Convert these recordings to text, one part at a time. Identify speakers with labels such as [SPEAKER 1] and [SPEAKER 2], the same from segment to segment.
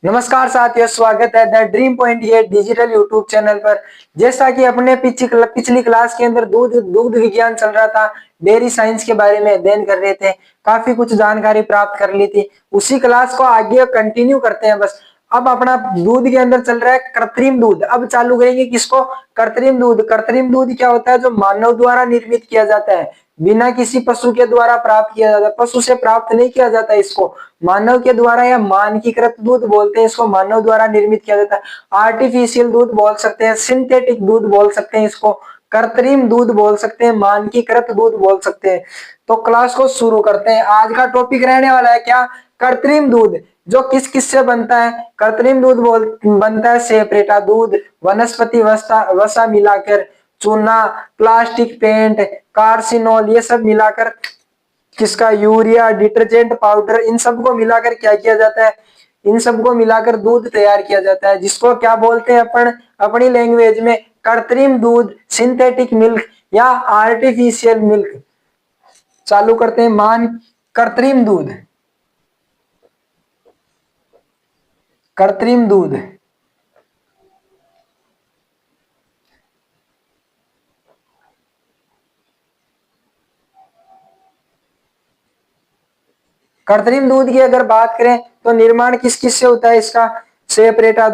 [SPEAKER 1] नमस्कार साथियों, स्वागत है द ड्रीम पॉइंट ये डिजिटल यूट्यूब चैनल पर। जैसा कि अपने पिछली क्लास के अंदर दुग्ध विज्ञान चल रहा था, डेयरी साइंस के बारे में अध्ययन कर रहे थे, काफी कुछ जानकारी प्राप्त कर ली थी। उसी क्लास को आगे कंटिन्यू करते हैं। बस अब अपना दूध के अंदर चल रहा है कृत्रिम दूध। अब चालू करेंगे किसको? कृत्रिम दूध। कृत्रिम दूध क्या होता है? जो मानव द्वारा निर्मित किया जाता है, बिना किसी पशु के द्वारा प्राप्त किया जाता है। पशु से प्राप्त नहीं किया जाता, इसको मानव के द्वारा या मानकीकृत दूध बोलते हैं। इसको मानव द्वारा निर्मित किया जाता है। आर्टिफिशियल दूध बोल सकते हैं, सिंथेटिक दूध बोल सकते हैं, इसको कृत्रिम दूध बोल सकते हैं, मानकीकृत दूध बोल सकते हैं। तो क्लास को शुरू करते हैं। आज का टॉपिक रहने वाला है क्या? कृत्रिम दूध। जो किस किस से बनता है? कृत्रिम दूध बनता है सेपरेटा दूध, वनस्पति वसा मिलाकर, चूना, प्लास्टिक पेंट, कार्सिनोल, ये सब मिलाकर किसका? यूरिया, डिटर्जेंट पाउडर, इन सबको मिलाकर क्या किया जाता है? इन सबको मिलाकर दूध तैयार किया जाता है, जिसको क्या बोलते हैं अपन अपनी लैंग्वेज में? कृत्रिम दूध, सिंथेटिक मिल्क या आर्टिफिशियल मिल्क। चालू करते हैं। कृत्रिम दूध। कृत्रिम दूध कृत्रिम दूध की अगर बात करें तो निर्माण किस किस से होता है इसका? सेपरेटा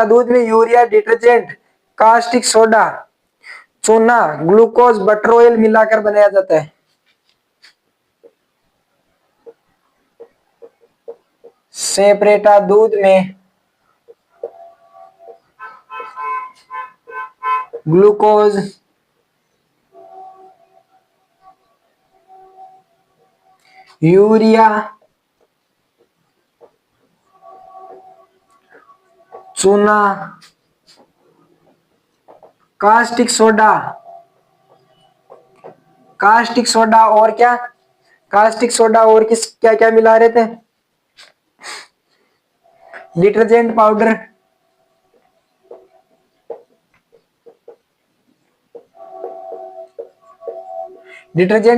[SPEAKER 1] दूध में यूरिया, डिटर्जेंट, कास्टिक सोडा, चूना, ग्लूकोज, बटर ऑयल मिलाकर बनाया जाता है। सेपरेटा दूध में ग्लूकोज, यूरिया, चूना, कास्टिक सोडा और क्या? कास्टिक सोडा और किस क्या क्या मिला रहे थे? डिटर्जेंट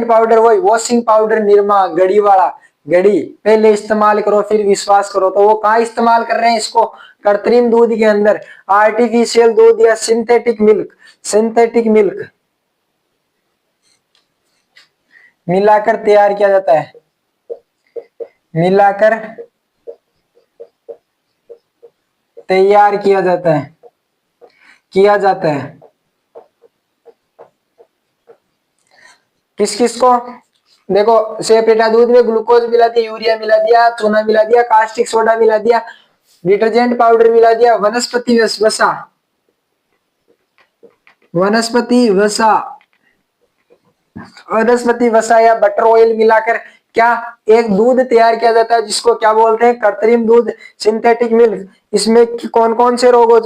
[SPEAKER 1] पाउडर, वही वॉशिंग पाउडर, निरमा, घड़ी वाला। घड़ी पहले इस्तेमाल करो फिर विश्वास करो। तो वो कहाँ इस्तेमाल कर रहे हैं इसको? कृत्रिम दूध के अंदर। आर्टिफिशियल दूध या सिंथेटिक मिल्क मिलाकर तैयार किया जाता है। मिलाकर तैयार किया जाता है। किस किस को? देखो, सेपरेटा दूध में ग्लूकोज मिला दिया, यूरिया मिला दिया, चूना मिला दिया, कास्टिक सोडा मिला दिया, डिटर्जेंट पाउडर मिला दिया, वनस्पति वसा या बटर ऑयल मिलाकर क्या एक दूध तैयार किया जाता है, जिसको क्या बोलते हैं? कृत्रिम दूध, सिंथेटिक मिल्क। इसमें कौन कौन से रोग हो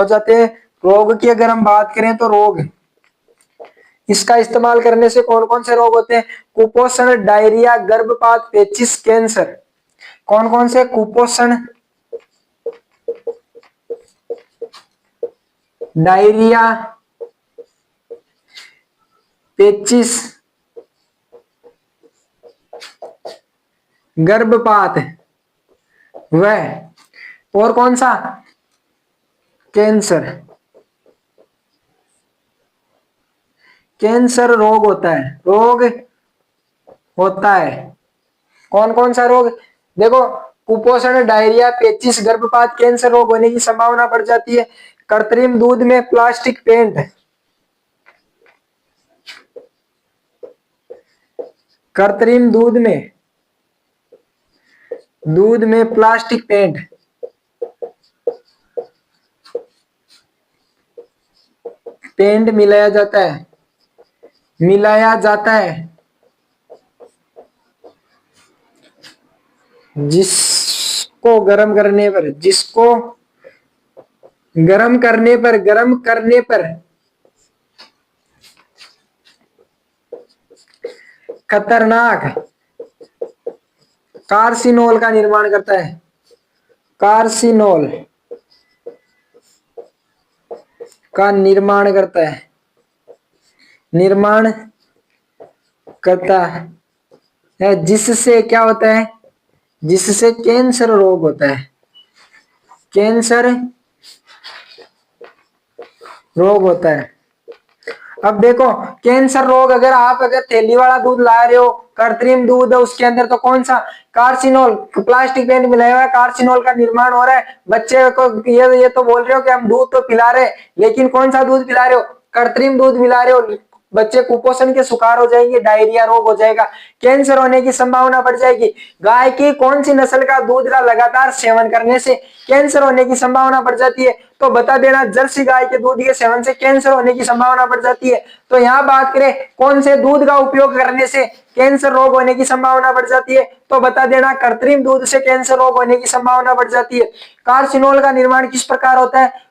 [SPEAKER 1] जाते हैं? रोग की अगर हम बात करें तो रोग, इसका इस्तेमाल करने से कौन कौन से रोग होते हैं? कुपोषण, डायरिया, गर्भपात, पेचिश, कैंसर। कौन कौन से? कुपोषण, डायरिया, पेचिश, गर्भपात, वह और कौन सा? कैंसर। कैंसर रोग होता है। कौन कौन सा रोग? देखो, कुपोषण, डायरिया, पेचिश, गर्भपात, कैंसर रोग होने की संभावना बढ़ जाती है। कृत्रिम दूध में प्लास्टिक पेंट, कृत्रिम दूध में प्लास्टिक पेंट मिलाया जाता है, जिसको गर्म करने पर खतरनाक कार्सिनोल का निर्माण करता है। कार्सिनोल का निर्माण करता है, जिससे क्या होता है? जिससे कैंसर रोग होता है। कैंसर रोग होता है। अब देखो, कैंसर रोग, अगर थैली वाला दूध ला रहे हो, कृत्रिम दूध है, उसके अंदर तो कौन सा कार्सिनोल, प्लास्टिक पेंट मिलाया हुआ है, कार्सिनोल का निर्माण हो रहा है। बच्चे को ये तो बोल रहे हो कि हम दूध तो पिला रहे हैं, लेकिन कौन सा दूध पिला रहे हो? कृत्रिम दूध पिला रहे हो। बच्चे कुपोषण के शिकार हो जाएंगे, डायरिया रोग हो जाएगा, कैंसर होने की संभावना बढ़ जाएगी। गाय की कौन सी नस्ल का दूध का लगातार सेवन करने से कैंसर होने की संभावना बढ़ जाती है? तो बता देना, जर्सी गाय के दूध के सेवन से कैंसर होने की संभावना बढ़ जाती है। तो यहाँ बात करें कौन से दूध का उपयोग करने से कैंसर रोग होने की संभावना बढ़ जाती है, तो बता देना कृत्रिम दूध से कैंसर रोग होने की संभावना बढ़ जाती है। कार्सिनोल का निर्माण किस प्रकार होता है?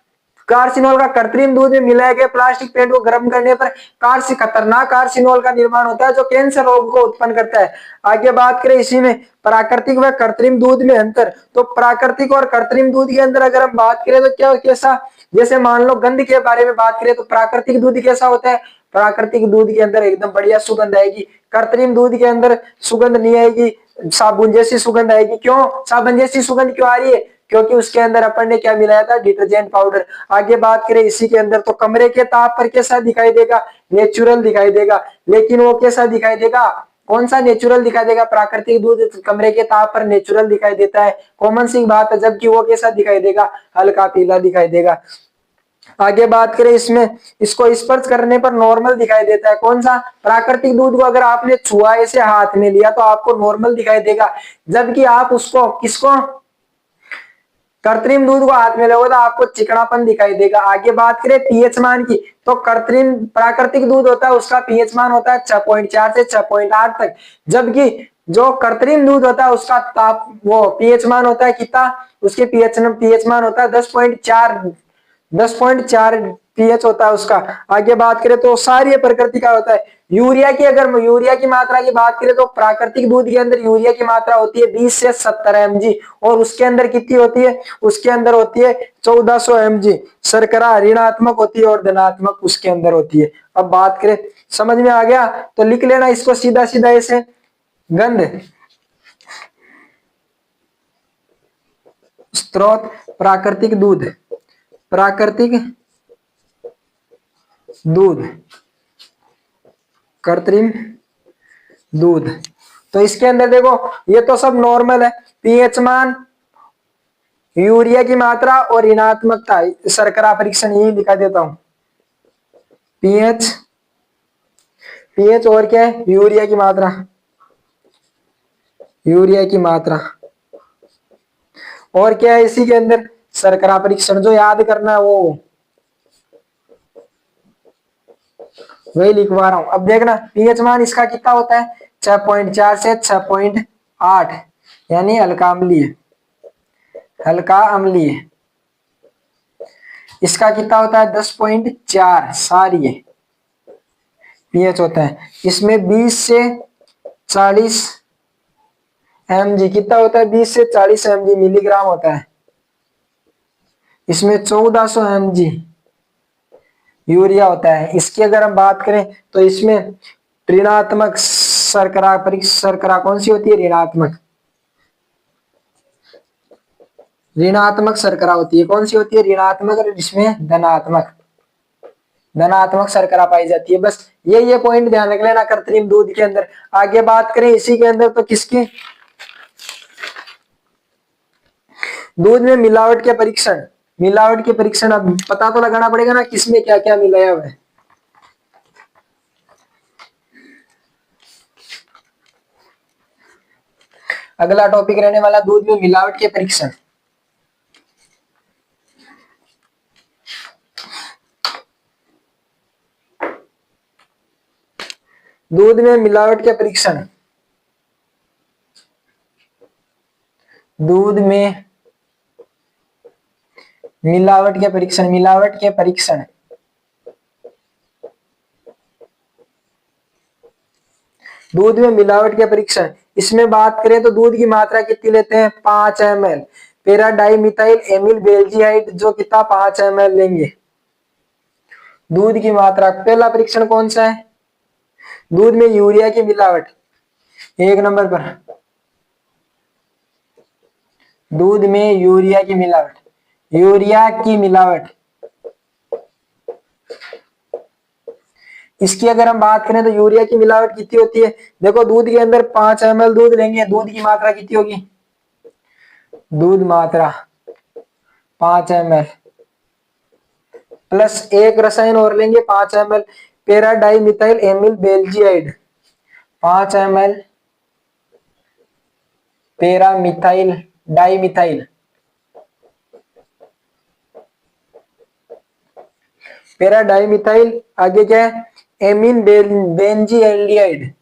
[SPEAKER 1] कार्सिनोल का कृत्रिम दूध में मिलाए गए प्लास्टिक पेंट को गर्म करने पर खतरनाक कार्सिनोल का निर्माण होता है, जो कैंसर रोग को उत्पन्न करता है। आगे बात करें इसी में प्राकृतिक व कृत्रिम दूध में अंतर, तो प्राकृतिक और कृत्रिम दूध के अंदर अगर हम बात करें तो क्या कैसा, जैसे मान लो गंध के बारे में बात करें तो प्राकृतिक दूध कैसा होता है? प्राकृतिक दूध के अंदर एकदम बढ़िया सुगंध आएगी, कृत्रिम दूध के अंदर सुगंध नहीं आएगी, साबुन जैसी सुगंध आएगी। क्यों साबुन जैसी सुगंध क्यों आ रही है? क्योंकि उसके अंदर अपन ने क्या मिलाया था? Detergent powder. आगे बात करें इसी के अंदर, तो कमरे के ताप पर कैसा दिखाई देगा? नेचुरल दिखाई देगा। लेकिन वो कैसा दिखाई देगा? कौन सा नेचुरल दिखाई देगा? प्राकृतिक दूध कमरे के ताप पर नेचुरल दिखाई देता है, कॉमन सी बात है। जबकि वो कैसा दिखाई देगा? हल्का पीला दिखाई देगा। आगे बात करें इसमें, इसको स्पर्श करने पर नॉर्मल दिखाई देता है। कौन सा? प्राकृतिक दूध को अगर आपने छुआ, ऐसे हाथ में लिया, तो आपको नॉर्मल दिखाई देगा। जबकि आप उसको किसको, कृत्रिम दूध को हाथ में लोगे तो आपको चिकनापन दिखाई देगा। आगे बात करें पीएच मान की, तो कृत्रिम प्राकृतिक दूध होता है उसका पीएच मान होता है 6.4 से 6.8 तक, जबकि जो कृत्रिम दूध होता है उसका ताप वो पीएच मान होता है कितना? उसके पीएच मान होता है 10.4 पीएच होता है उसका। आगे बात करें तो सारी प्रकृति का होता है। यूरिया की, अगर यूरिया की मात्रा की बात करें तो प्राकृतिक दूध के अंदर यूरिया की मात्रा होती है 20 से 70 mg, और उसके अंदर कितनी होती है? उसके अंदर होती है 1400 mg। शर्करा ऋणात्मक होती है और धनात्मक उसके अंदर होती है। अब बात करें, समझ में आ गया? तो लिख लेना इसको सीधा सीधा ऐसे, गंध स्रोत प्राकृतिक दूध, प्राकृतिक दूध, कृत्रिम दूध। तो इसके अंदर देखो, ये तो सब नॉर्मल है, पीएच मान, यूरिया की मात्रा और ऋणात्मकता। शर्करा परीक्षण यही लिखा देता हूं, पीएच, पीएच और क्या है? यूरिया की मात्रा, यूरिया की मात्रा। और क्या है इसी के अंदर? शर्करा परीक्षण। जो याद करना है वो वही लिखवा रहा हूं। अब देखना पीएच मान इसका कितना होता है? 6.4 से 6.8, यानी हल्का अम्लीय, हल्का अम्लीय। इसका कितना होता है? 10.4 सारी पीएच होता है। इसमें 20 से 40 mg कितना होता है? 20 से 40 mg मिलीग्राम होता है। इसमें 1400 mg यूरिया होता है। इसकी अगर हम बात करें तो इसमें ऋणात्मक शर्करा कौन सी होती है? ऋणात्मक, ऋणात्मक शर्करा होती है। कौन सी होती है? ऋणात्मक। और इसमें धनात्मक, धनात्मक शर्करा पाई जाती है। बस ये पॉइंट ध्यान रख लेना कृत्रिम दूध के अंदर। आगे बात करें इसी के अंदर, तो किसकी? दूध में मिलावट के परीक्षण, मिलावट के परीक्षण। अब पता तो लगाना पड़ेगा ना किसमें क्या क्या मिलाया हुआ है। अगला टॉपिक रहने वाला दूध में मिलावट के परीक्षण। दूध में मिलावट के परीक्षण, दूध में मिलावट के परीक्षण, मिलावट के परीक्षण। दूध में मिलावट के परीक्षण, इसमें बात करें तो दूध की मात्रा कितनी लेते हैं? 5 ml पैराडाइमिथाइल एमिल बेल्जिहाइड, जो कितना 5 ml लेंगे दूध की मात्रा। पहला परीक्षण कौन सा है? दूध में यूरिया की मिलावट, 1 नंबर पर दूध में यूरिया की मिलावट। यूरिया की मिलावट। इसकी अगर हम बात करें तो यूरिया की मिलावट कितनी होती है? देखो दूध के अंदर 5 ml दूध लेंगे, दूध की मात्रा कितनी होगी? दूध मात्रा 5 ml प्लस एक रसायन और लेंगे 5 ml पेरा डाई मिथाइल एमिल बेल्जियाइड। 5 ml पेरा मिथाइल डाई मिथाइल पेरा डाई मिथाइल। आगे क्या है? एमीन बेंजीएल्डिहाइड।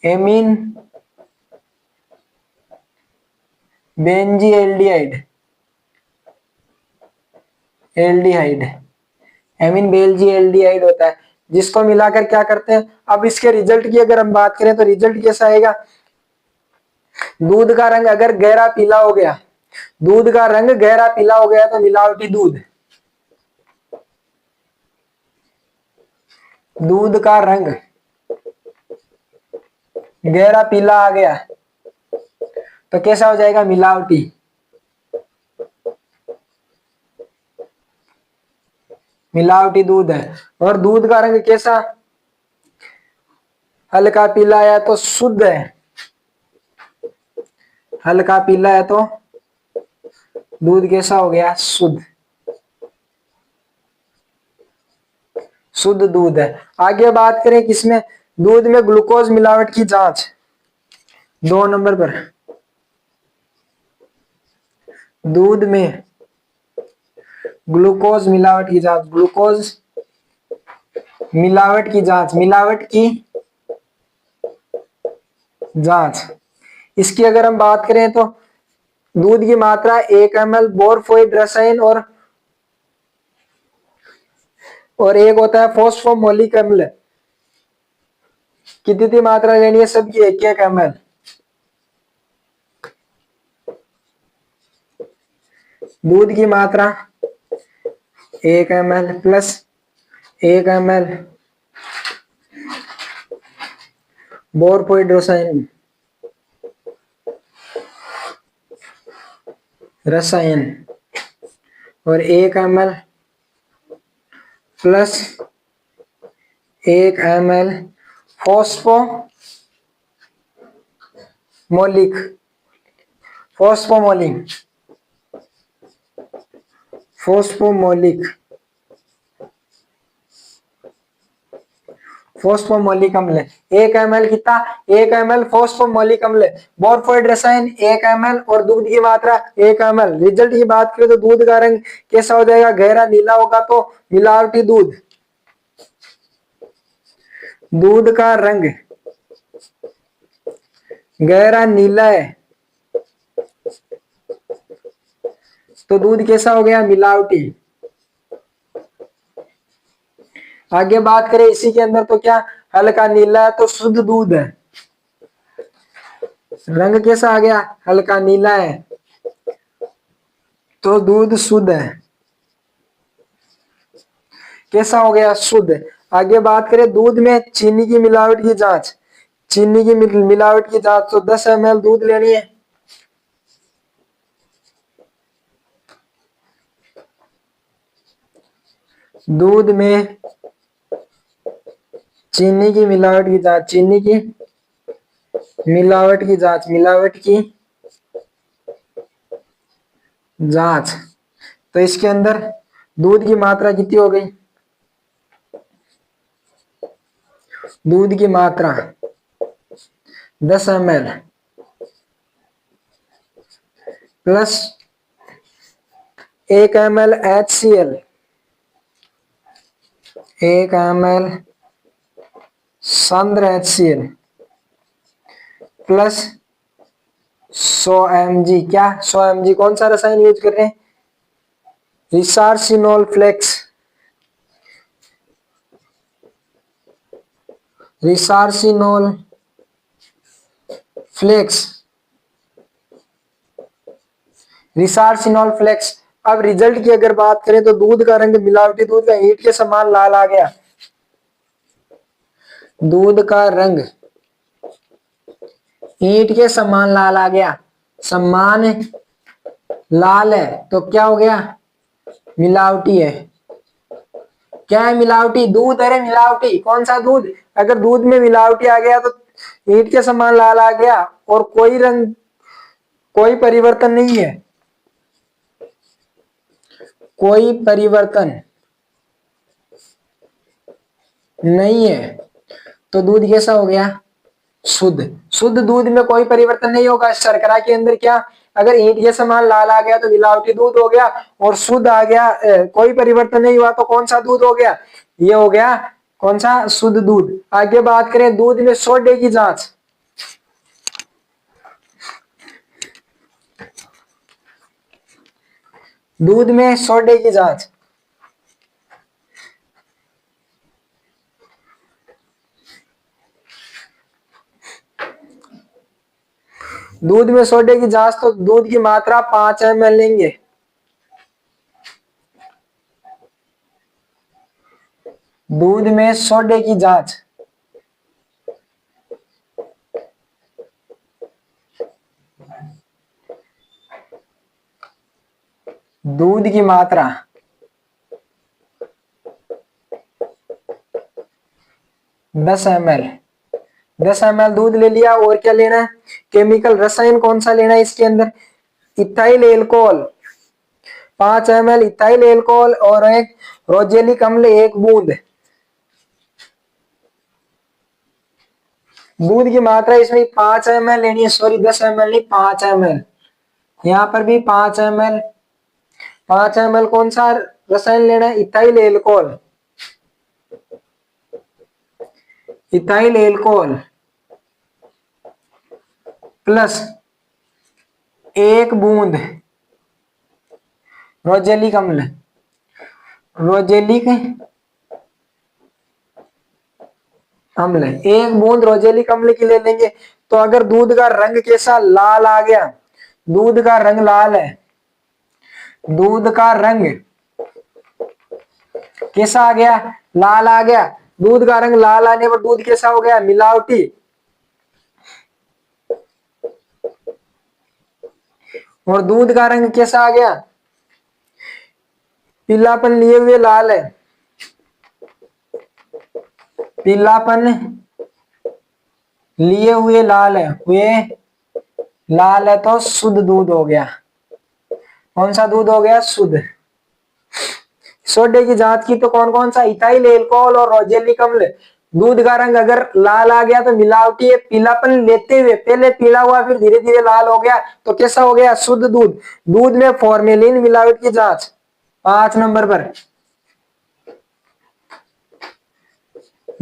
[SPEAKER 1] एमीन बेंजीएल्डिहाइड एल्डिहाइड एमीन बेंजीएल्डिहाइड होता है, जिसको मिलाकर क्या करते हैं? अब इसके रिजल्ट की अगर हम बात करें तो रिजल्ट कैसा आएगा? दूध का रंग अगर गहरा पीला हो गया, दूध का रंग गहरा पीला हो गया तो मिलावटी दूध। दूध का रंग गहरा पीला आ गया तो कैसा हो जाएगा? मिलावटी। मिलावटी दूध है। और दूध का रंग कैसा? हल्का पीला है तो शुद्ध है। हल्का पीला है तो दूध कैसा हो गया? शुद्ध। शुद्ध दूध है। आगे बात करें किसमें? दूध में ग्लूकोज मिलावट की जांच। 2 नंबर पर दूध में ग्लूकोज मिलावट की जांच। ग्लूकोज मिलावट की जांच। मिलावट की जांच। इसकी अगर हम बात करें तो दूध की मात्रा 1 ml बोरफोइड रसायन और एक होता है फॉस्फोमोलिक अम्ल। कितनी मात्रा लेनी है? सबकी 1-1 ml। दूध की मात्रा 1 ml प्लस 1 ml बोरफोइड रसायन और 1 ml प्लस 1 ml फॉस्फोमोलिक फॉस्फोमोलिक फॉस्फोमोलिक फॉस्फोमोलिक अम्ल। 1 ml कितना? 1 ml फॉस्फोमोलिक अम्ल। बोरफोइड रसायन 1 ml और दूध की मात्रा 1 ml। रिजल्ट की बात करें तो दूध का रंग कैसा हो जाएगा? गहरा नीला होगा तो मिलावटी दूध। दूध का रंग गहरा नीला है तो दूध कैसा हो गया? मिलावटी। आगे बात करें इसी के अंदर तो क्या? हल्का नीला है तो शुद्ध दूध है। रंग कैसा आ गया? हल्का नीला है तो दूध शुद्ध है। कैसा हो गया? शुद्ध। आगे बात करें दूध में चीनी की मिलावट की जांच। चीनी की मिलावट की जांच तो 10 ml दूध लेनी है। दूध में चीनी की मिलावट की जांच। चीनी की मिलावट की जांच। मिलावट की जांच तो इसके अंदर दूध की मात्रा कितनी हो गई? दूध की मात्रा 10 ml plus 1 ml HCl। 1 ml सांद्र HCl plus 100 mg। क्या 100 mg? कौन सा रसायन यूज कर रहे हैं? रिसार्सिनोल फ्लेक्स। रिसार्सिनोल फ्लेक्स। रिसार्सिनोल फ्लेक्स। अब रिजल्ट की अगर बात करें तो दूध का रंग मिलावटी दूध का ईंट के समान लाल आ गया। दूध का रंग ईंट के समान लाल आ गया। समान लाल है तो क्या हो गया, मिलावटी है। क्या है, मिलावटी। दूध, अरे मिलावटी कौन सा दूध, अगर दूध में मिलावटी आ गया तो ईंट के समान लाल आ गया, और कोई रंग, कोई परिवर्तन नहीं है, कोई परिवर्तन नहीं है, तो दूध कैसा हो गया, शुद्ध। शुद्ध दूध में कोई परिवर्तन नहीं होगा। शर्करा के अंदर क्या, अगर ईंट के समान लाल आ गया तो मिलावटी दूध हो गया, और शुद्ध आ गया, कोई परिवर्तन नहीं हुआ तो कौन सा दूध हो गया, ये हो गया कौन सा, शुद्ध दूध। आगे बात करें दूध में सोडे की जांच। दूध में सोडे की जांच, दूध में सोडे की जांच, तो दूध की मात्रा 5 ml लेंगे। दूध में सोडे की जांच, दूध की मात्रा 10 ml। 10 ml दूध ले लिया, और क्या लेना है, केमिकल रसायन कौन सा लेना है इसके अंदर, ethyl alcohol 5 ml ethyl alcohol, और एक रोजेलिक अम्ल 1 बूंद। दूध की मात्रा इसमें 5 ml लेनी है, सॉरी 10 ml नहीं, 5 ml। यहाँ पर भी 5 ml। 5 ml कौन सा रसायन लेना है, ethyl alcohol, ethyl alcohol plus 1 बूंद रोजेलिक अम्ल, रोजेलिक अम्ल 1 बूंद रोजेलिक अम्ल की ले लेंगे। तो अगर दूध का रंग कैसा, लाल आ गया, दूध का रंग लाल है, दूध का रंग कैसा आ गया, लाल आ गया। दूध का रंग लाल आने पर दूध कैसा हो गया, मिलावटी। और दूध का रंग कैसा आ गया, पीलापन लिए हुए लाल है, पीलापन लिए हुए लाल है, हुए लाल है, तो शुद्ध दूध हो गया। कौन सा दूध हो गया, शुद्ध। सोडे की जांच की तो कौन कौन सा, इथाइल एल्कोहल और रोजेलिक अम्ल। दूध का रंग अगर लाल आ गया तो मिलावटी है, पीलापन लेते हुए पहले पीला हुआ फिर धीरे धीरे लाल हो गया, तो कैसा हो गया, शुद्ध दूध। दूध में फॉर्मेलिन मिलावट की जांच 5 नंबर पर।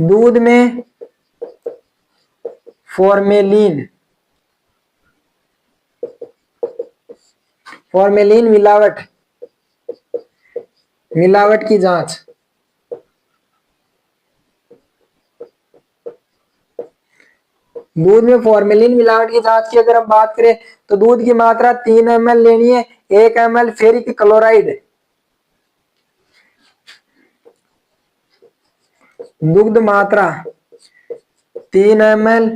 [SPEAKER 1] दूध में फॉर्मेलिन, फॉर्मेलिन मिलावट, मिलावट की जांच। दूध में फॉर्मेलिन मिलावट की जांच की अगर हम बात करें तो दूध की मात्रा 3 ml लेनी है। 1 ml फेरिक क्लोराइड, दुग्ध मात्रा 3 ml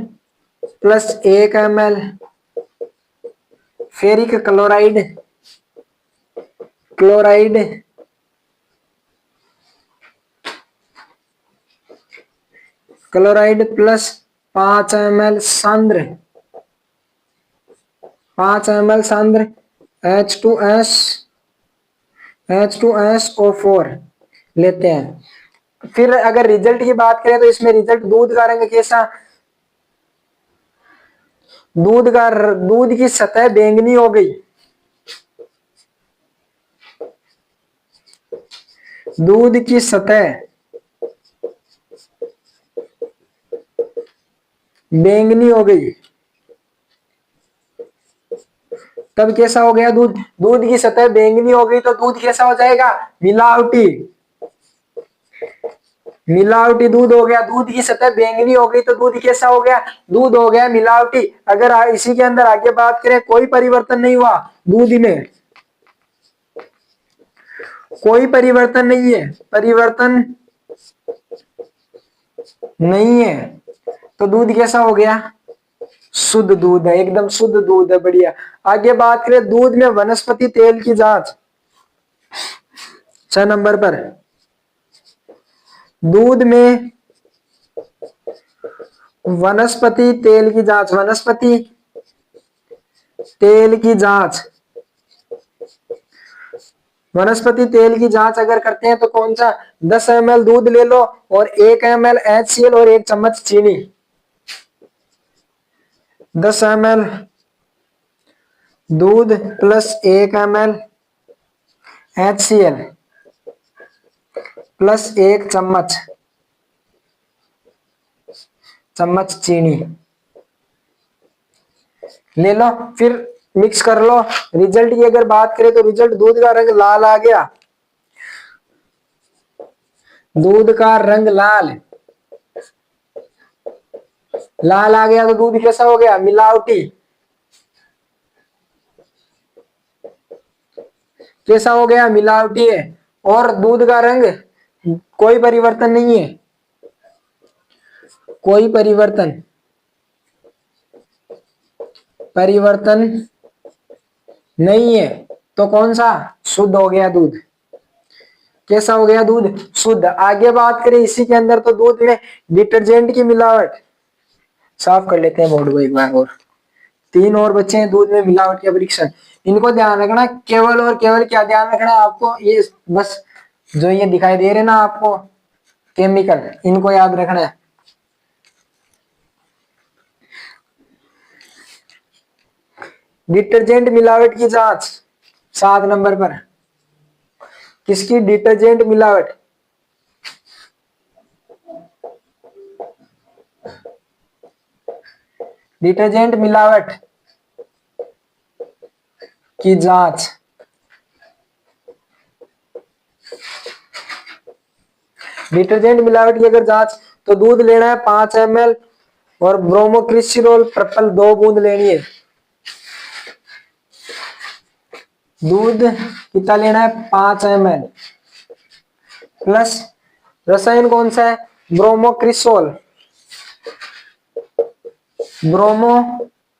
[SPEAKER 1] plus 1 ml ferric chloride, chloride chloride plus 5 ml सांद्र, 5 ml सांद्र H2S, H2SO4 लेते हैं। फिर अगर रिजल्ट की बात करें तो इसमें रिजल्ट, दूध का रंग कैसा, दूध की सतह बैंगनी हो गई, दूध की सतह बैंगनी हो गई, तब कैसा हो गया दूध, दूध की सतह बैंगनी हो गई तो दूध कैसा हो जाएगा, मिलावटी, मिलावटी दूध हो गया। दूध की सतह बैंगनी हो गई तो दूध कैसा हो गया, दूध हो गया मिलावटी। अगर इसी के अंदर आगे बात करें, कोई परिवर्तन नहीं हुआ दूध में, कोई परिवर्तन नहीं है, परिवर्तन नहीं है, तो दूध कैसा हो गया, शुद्ध दूध है, एकदम शुद्ध दूध है, बढ़िया। आगे बात करें दूध में वनस्पति तेल की जांच, 6 नंबर पर। दूध में वनस्पति तेल की जांच, वनस्पति तेल की जांच, वनस्पति तेल की जांच अगर करते हैं तो कौन सा? 10 ml दूध ले लो और 1 ml HCl और 1 चम्मच चीनी। 10 ml दूध प्लस 1 ml HCl प्लस 1 चम्मच चीनी ले लो, फिर मिक्स कर लो। रिजल्ट की अगर बात करें तो रिजल्ट दूध का रंग लाल आ गया, दूध का रंग लाल लाल आ गया तो दूध कैसा हो गया? मिलावटी। कैसा हो गया? मिलावटी है। और दूध का रंग कोई परिवर्तन नहीं है, कोई परिवर्तन नहीं है, तो कौन सा? शुद्ध हो गया दूध। कैसा हो गया? दूध शुद्ध। आगे बात करें इसी के अंदर तो दूध में डिटर्जेंट की मिलावट, साफ कर लेते हैं बोर्ड को एक बार और। 3 और बच्चे हैं दूध में मिलावट के परीक्षण, इनको ध्यान रखना। केवल और केवल क्या ध्यान रखना है आपको? ये बस जो ये दिखाई दे रहे ना आपको केमिकल, इनको याद रखना है। डिटर्जेंट मिलावट की जांच 7 नंबर पर। किसकी? डिटर्जेंट मिलावट। डिटर्जेंट मिलावट की जांच, डिटर्जेंट मिलावट की अगर जांच तो दूध लेना है 5 ml और ब्रोमोक्रिस्टिरोल पर्पल 2 बूंद लेनी है। दूध कितना लेना है? 5 ml प्लस रसायन कौन सा है? ब्रोमोक्रिसोल, ब्रोमोक्रिसोल,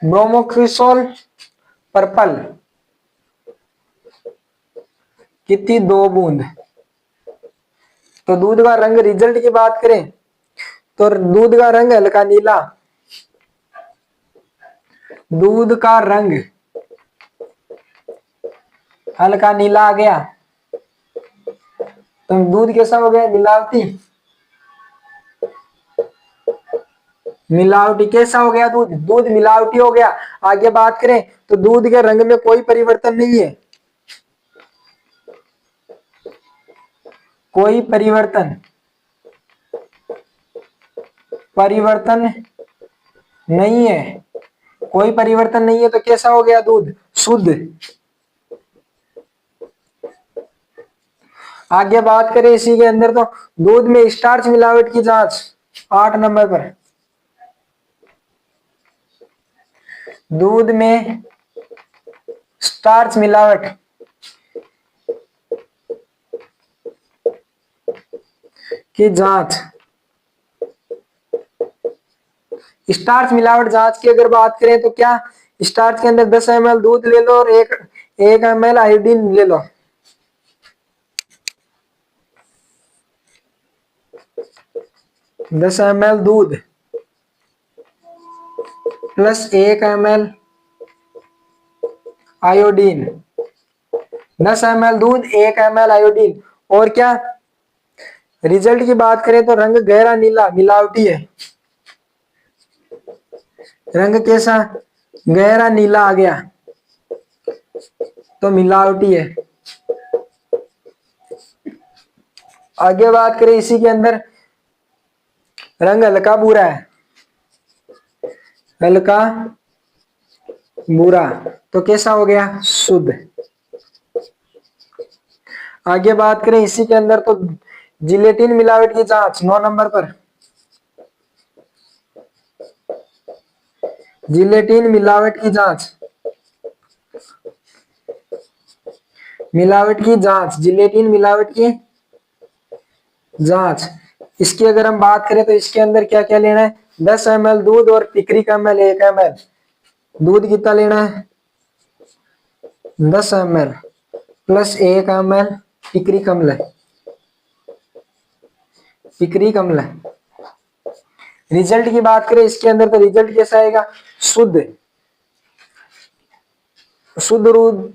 [SPEAKER 1] ब्रोमोक्रिसोल पर्पल कितनी? 2 बूंद। तो दूध का रंग, रिजल्ट की बात करें तो दूध का रंग हल्का नीला, दूध का रंग हल्का नीला आ गया, तो दूध कैसा हो गया? मिलावटी। मिलावटी कैसा हो गया? दूध, दूध मिलावटी हो गया। आगे बात करें तो दूध के रंग में कोई परिवर्तन नहीं है, कोई परिवर्तन नहीं है, कोई परिवर्तन नहीं है, तो कैसा हो गया? दूध शुद्ध। आगे बात करें इसी के अंदर तो दूध में स्टार्च मिलावट की जांच 8 नंबर पर। दूध में स्टार्च मिलावट की जांच, स्टार्च मिलावट जांच की अगर बात करें तो क्या? स्टार्च के अंदर 10 ml दूध ले लो और 1 ml आयोडीन ले लो। 10 ml दूध प्लस 1 ml आयोडीन, 10 ml दूध 1 ml आयोडीन। और क्या? रिजल्ट की बात करें तो रंग गहरा नीला, मिलावटी है। रंग कैसा? गहरा नीला आ गया, तो मिलावटी है। आगे बात करें इसी के अंदर रंग हल्का भूरा है, हल्का भूरा, तो कैसा हो गया? शुद्ध। आगे बात करें इसी के अंदर तो जिलेटिन मिलावट की जांच 9 नंबर पर। जिलेटिन मिलावट की जांच, मिलावट की जांच, जिलेटिन मिलावट की जांच इसकी अगर हम बात करें तो इसके अंदर क्या क्या लेना है, 10 ml दूध और पिक्रिक अम्ल 1 ml। दूध कितना लेना है, 10 ml प्लस 1 ml पिक्रिक अम्ल। पिक्रिक अम्ल रिजल्ट की बात करें इसके अंदर तो रिजल्ट कैसा आएगा, शुद्ध शुद्ध दूध।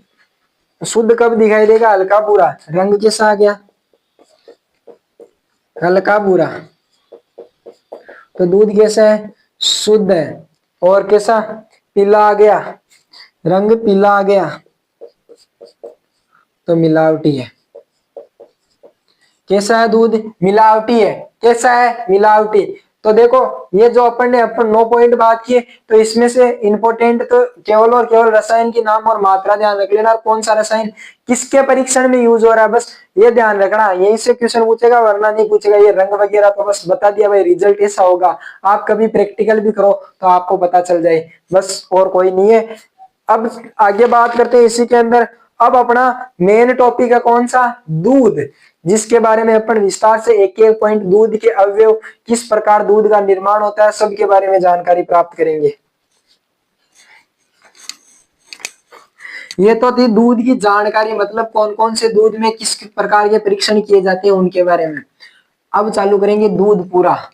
[SPEAKER 1] शुद्ध कब दिखाई देगा, हल्का भूरा। रंग कैसा आ गया, हल्का भूरा। तो दूध कैसा है, शुद्ध है। और कैसा, पीला आ गया, रंग पीला आ गया तो मिलावटी है। कैसा है दूध, मिलावटी है। कैसा है, मिलावटी। तो देखो ये जो अपन ने 9 पॉइंट बात किए, तो इसमें से इंपॉर्टेंट तो केवल और केवल रसायन की नाम और मात्रा ध्यान रख लेना, और कौन सा रसायन किसके परीक्षण में यूज हो रहा है, बस ये ध्यान रखना। यही से क्वेश्चन पूछेगा, वरना नहीं पूछेगा। ये रंग वगैरह तो बस बता दिया भाई, रिजल्ट ऐसा होगा। आप कभी प्रैक्टिकल भी करो तो आपको पता चल जाए, बस और कोई नहीं है। अब आगे बात करते हैं इसी के अंदर। अब अपना मेन टॉपिक है कौन सा, दूध, जिसके बारे में अपन विस्तार से एक एक पॉइंट, दूध के अवयव, किस प्रकार दूध का निर्माण होता है, सब के बारे में जानकारी प्राप्त करेंगे। ये तो थी दूध की जानकारी, मतलब कौन कौन से दूध में किस प्रकार के परीक्षण किए जाते हैं उनके बारे में। अब चालू करेंगे दूध पूरा।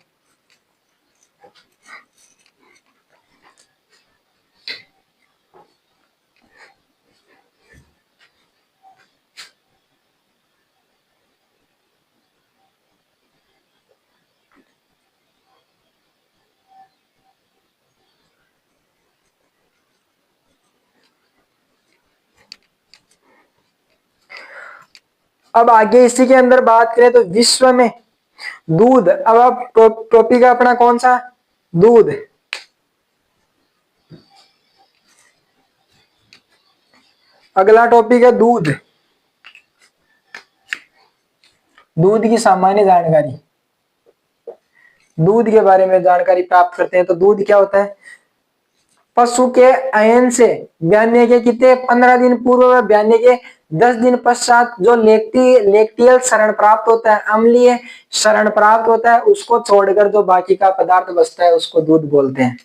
[SPEAKER 1] अब आगे इसी के अंदर बात करें तो विश्व में दूध, अब टॉपिक है अपना कौन सा, दूध। अगला टॉपिक है दूध, दूध की सामान्य जानकारी। दूध के बारे में जानकारी प्राप्त करते हैं। तो दूध क्या होता है, पशु के अयन से ब्याने के कितने 15 दिन पूर्व व ब्याने के 10 दिन पश्चात जो लेक्टियल शरण प्राप्त होता है, अम्लीय शरण प्राप्त होता है, उसको छोड़कर जो बाकी का पदार्थ बचता है उसको दूध बोलते हैं।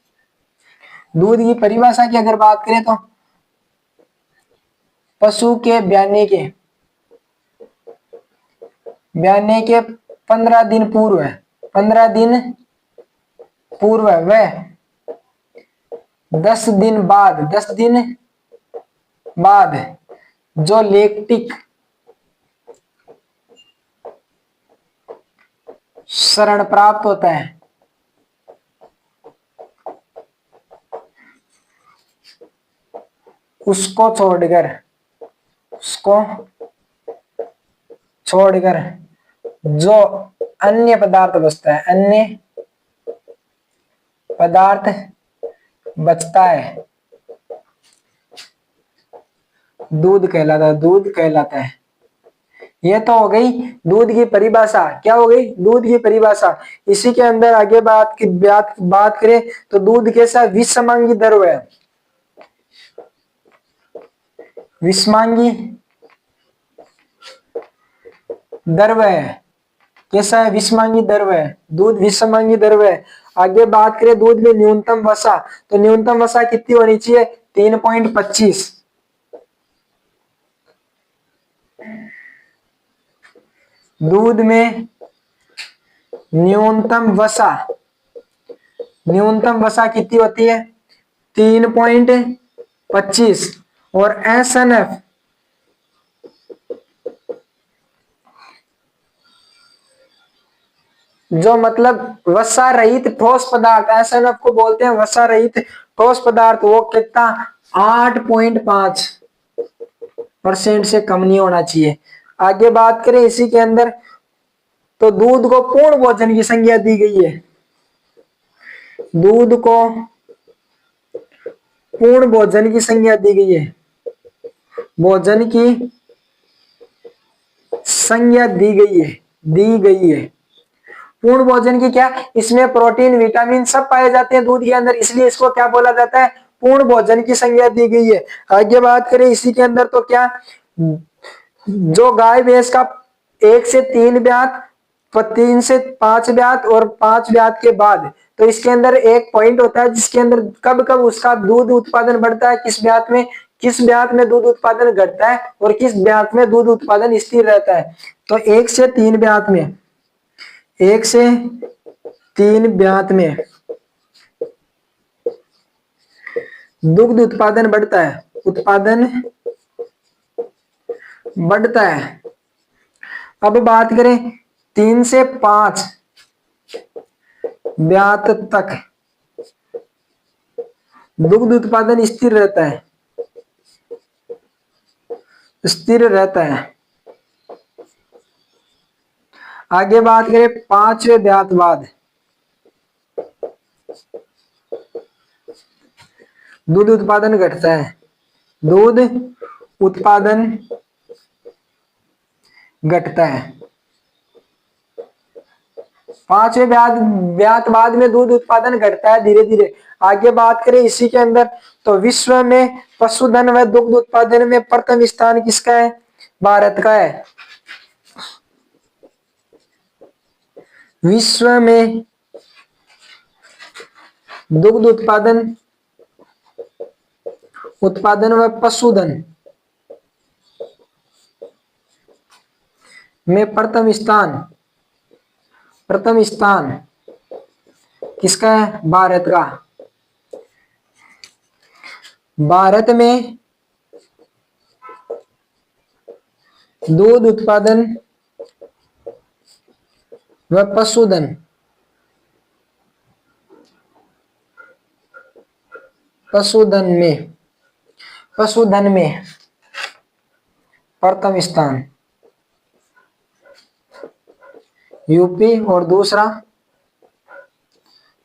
[SPEAKER 1] दूध की परिभाषा की अगर बात करें तो पशु के ब्याने के 15 दिन पूर्व, 15 दिन पूर्व व 10 दिन बाद, 10 दिन बाद जो लेक्टिक शरण प्राप्त होता है, उसको छोड़कर जो अन्य पदार्थ बचता है, अन्य पदार्थ बचता है, दूध कहलाता है। ये तो हो गई दूध की परिभाषा। क्या हो गई, दूध की परिभाषा। इसी के अंदर आगे बात करें तो दूध कैसा, विषमांगी द्रव्य है। विषमांगी द्रव्य है। कैसा है, विषमांगी द्रव्य है। दूध विषमांगी द्रव्य है। आगे बात करें दूध में न्यूनतम वसा, तो न्यूनतम वसा कितनी होनी चाहिए, 3.25। दूध में न्यूनतम वसा कितनी होती है, 3.25। और एसएनएफ जो मतलब वसा रहित ठोस पदार्थ, एसएनएफ को बोलते हैं वसा रहित ठोस पदार्थ, वो कितना 8.5% से कम नहीं होना चाहिए। आगे बात करें इसी के अंदर तो दूध को पूर्ण भोजन की संज्ञा दी गई है। दूध को पूर्ण भोजन की संज्ञा दी गई है। भोजन की संज्ञा दी गई है। पूर्ण भोजन की क्या, इसमें प्रोटीन विटामिन सब पाए जाते हैं दूध के अंदर, इसलिए इसको क्या बोला जाता है, पूर्ण भोजन की संज्ञा दी गई है। आगे बात करें इसी के अंदर तो क्या, जो गाय भैंस का 1 से 3 ब्यात 3 से 5 ब्यात और 5 ब्यात के बाद। तो इसके अंदर एक पॉइंट होता है जिसके अंदर कब कब उसका दूध उत्पादन बढ़ता है, किस ब्यात में दूध उत्पादन घटता है और किस ब्यात में दूध उत्पादन स्थिर रहता है। तो 1 से 3 ब्यात में, 1 से 3 ब्यात में दुग्ध उत्पादन बढ़ता है, उत्पादन बढ़ता है। अब बात करें 3 से 5 ब्यात तक दुग्ध उत्पादन स्थिर रहता है, स्थिर रहता है। आगे बात करें 5वें ब्यात बाद दूध उत्पादन घटता है, दूध उत्पादन घटता है। 5वें ब्यात बाद में दूध उत्पादन घटता है धीरे धीरे। आगे बात करें इसी के अंदर, तो विश्व में पशुधन व दुग्ध उत्पादन में प्रथम स्थान किसका है? भारत का है। विश्व में दुग्ध उत्पादन व पशुधन में प्रथम स्थान किसका है? भारत का। भारत में दूध उत्पादन व पशुधन में प्रथम स्थान यूपी और दूसरा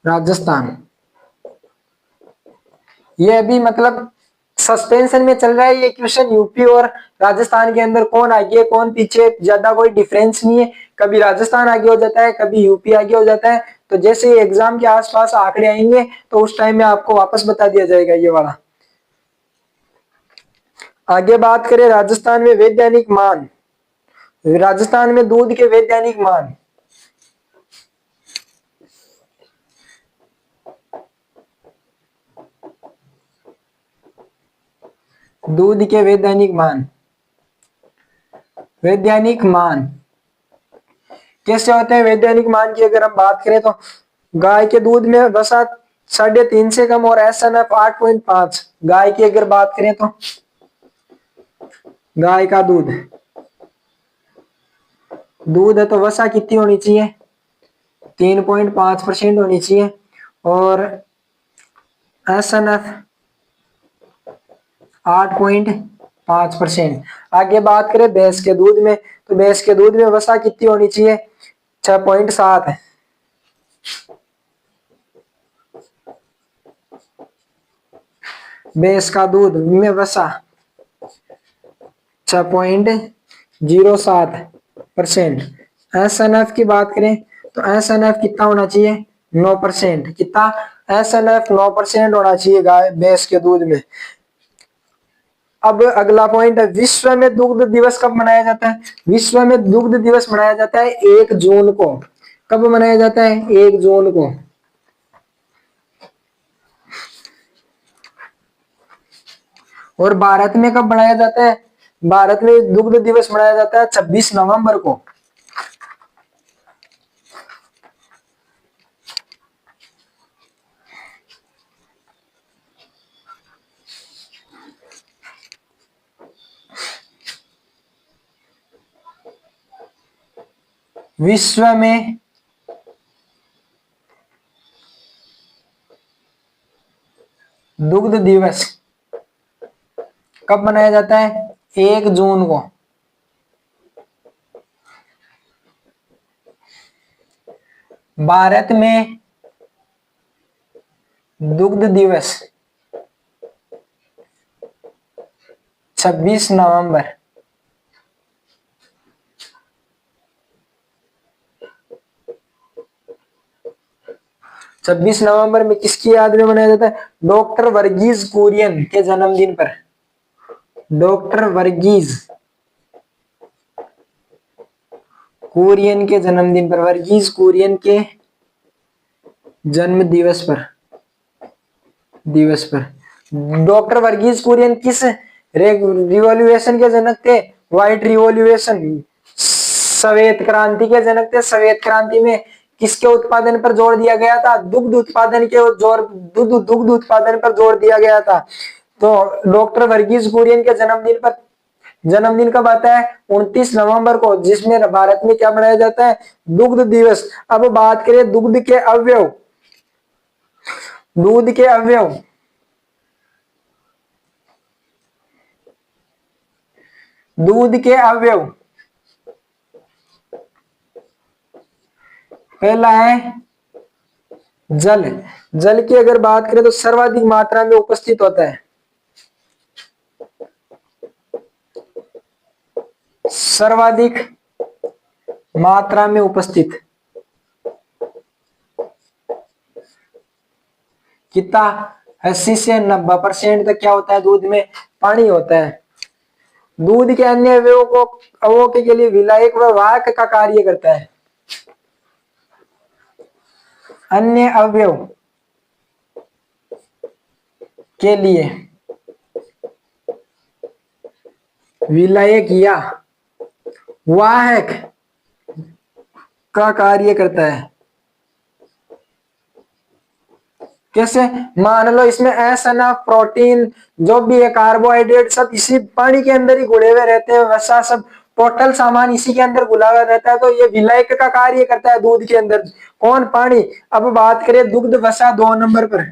[SPEAKER 1] राजस्थान। ये अभी मतलब सस्पेंशन में चल रहा है ये क्वेश्चन, यूपी और राजस्थान के अंदर कौन आगे कौन पीछे, ज्यादा कोई डिफरेंस नहीं है। कभी राजस्थान आगे हो जाता है, कभी यूपी आगे हो जाता है। तो जैसे एग्जाम के आसपास आंकड़े आएंगे तो उस टाइम में आपको वापस बता दिया जाएगा ये वाला। आगे बात करें राजस्थान में वैज्ञानिक मान, राजस्थान में दूध के वैज्ञानिक मान। दूध के वैज्ञानिक मान कैसे होते हैं? वैज्ञानिक मान की अगर हम बात करें तो गाय के दूध में वसा 3.5 से कम और SNF 8.5। गाय की अगर बात करें तो गाय का दूध है तो वसा कितनी होनी चाहिए? 3.5% होनी चाहिए और SNF 8.5%। आगे बात करें भैंस के दूध में, तो भैंस के दूध में वसा कितनी होनी चाहिए? 6.7। भैंस का दूध में वसा 6.07%। SNF की बात करें तो SNF कितना होना चाहिए? 9%। कितना? SNF 9% होना चाहिए गाय भैंस के दूध में। अब अगला पॉइंट है, विश्व में दुग्ध दिवस कब मनाया जाता है? विश्व में दुग्ध दिवस मनाया जाता है 1 जून को। कब मनाया जाता है? 1 जून को। और भारत में कब मनाया जाता है? भारत में दुग्ध दिवस मनाया जाता है 26 नवंबर को। विश्व में दुग्ध दिवस कब मनाया जाता है? 1 जून को। भारत में दुग्ध दिवस 26 नवंबर। छब्बीस नवंबर में किसकी याद में मनाया जाता है? डॉक्टर वर्गीज कुरियन के जन्मदिन पर। डॉक्टर वर्गीज कुरियन के जन्मदिन पर, वर्गीज कुरियन के जन्म दिवस पर। डॉक्टर वर्गीज कुरियन किस रिवॉल्यूशन के जनक थे? व्हाइट रिवॉल्यूशन, श्वेत क्रांति के जनक थे। श्वेत क्रांति में किसके उत्पादन पर जोर दिया गया था? दुग्ध उत्पादन पर जोर दिया गया था। तो डॉक्टर वर्गीज कुरियन के जन्मदिन कब आता है? 29 नवंबर को, जिसमें भारत में क्या मनाया जाता है? दुग्ध दिवस। अब बात करें दूध के अवयव, पहला है जल। जल की अगर बात करें तो सर्वाधिक मात्रा में उपस्थित होता है, सर्वाधिक मात्रा में उपस्थित। कितना? 80 से 90% तक क्या होता है? दूध में पानी होता है। दूध के अन्य अवयवों के लिए विलायक व वाहक का कार्य करता है। अन्य अवयव के लिए विलायक या वाहक का कार्य करता है। कैसे? मान लो इसमें एसएनएफ, प्रोटीन, जो भी है, कार्बोहाइड्रेट, सब इसी पानी के अंदर ही घुले हुए रहते हैं। वसा सब टोटल सामान इसी के अंदर घुला हुआ रहता है। तो ये विलायक का कार्य करता है दूध के अंदर। कौन? पानी। अब बात करें दुग्ध वसा 2 नंबर पर।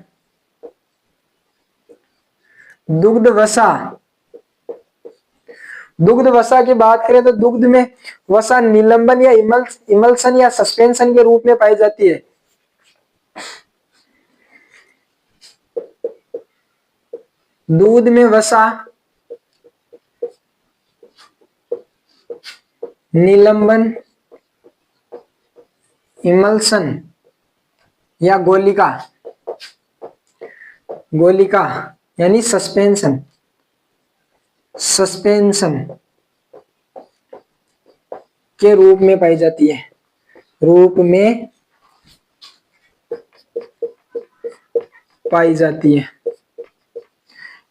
[SPEAKER 1] दुग्ध वसा की बात करें तो दुग्ध में वसा निलंबन या इमल्सन या सस्पेंशन के रूप में पाई जाती है। दूध में वसा निलंबन, इमल्सन या गोलिका यानी सस्पेंशन के रूप में पाई जाती है।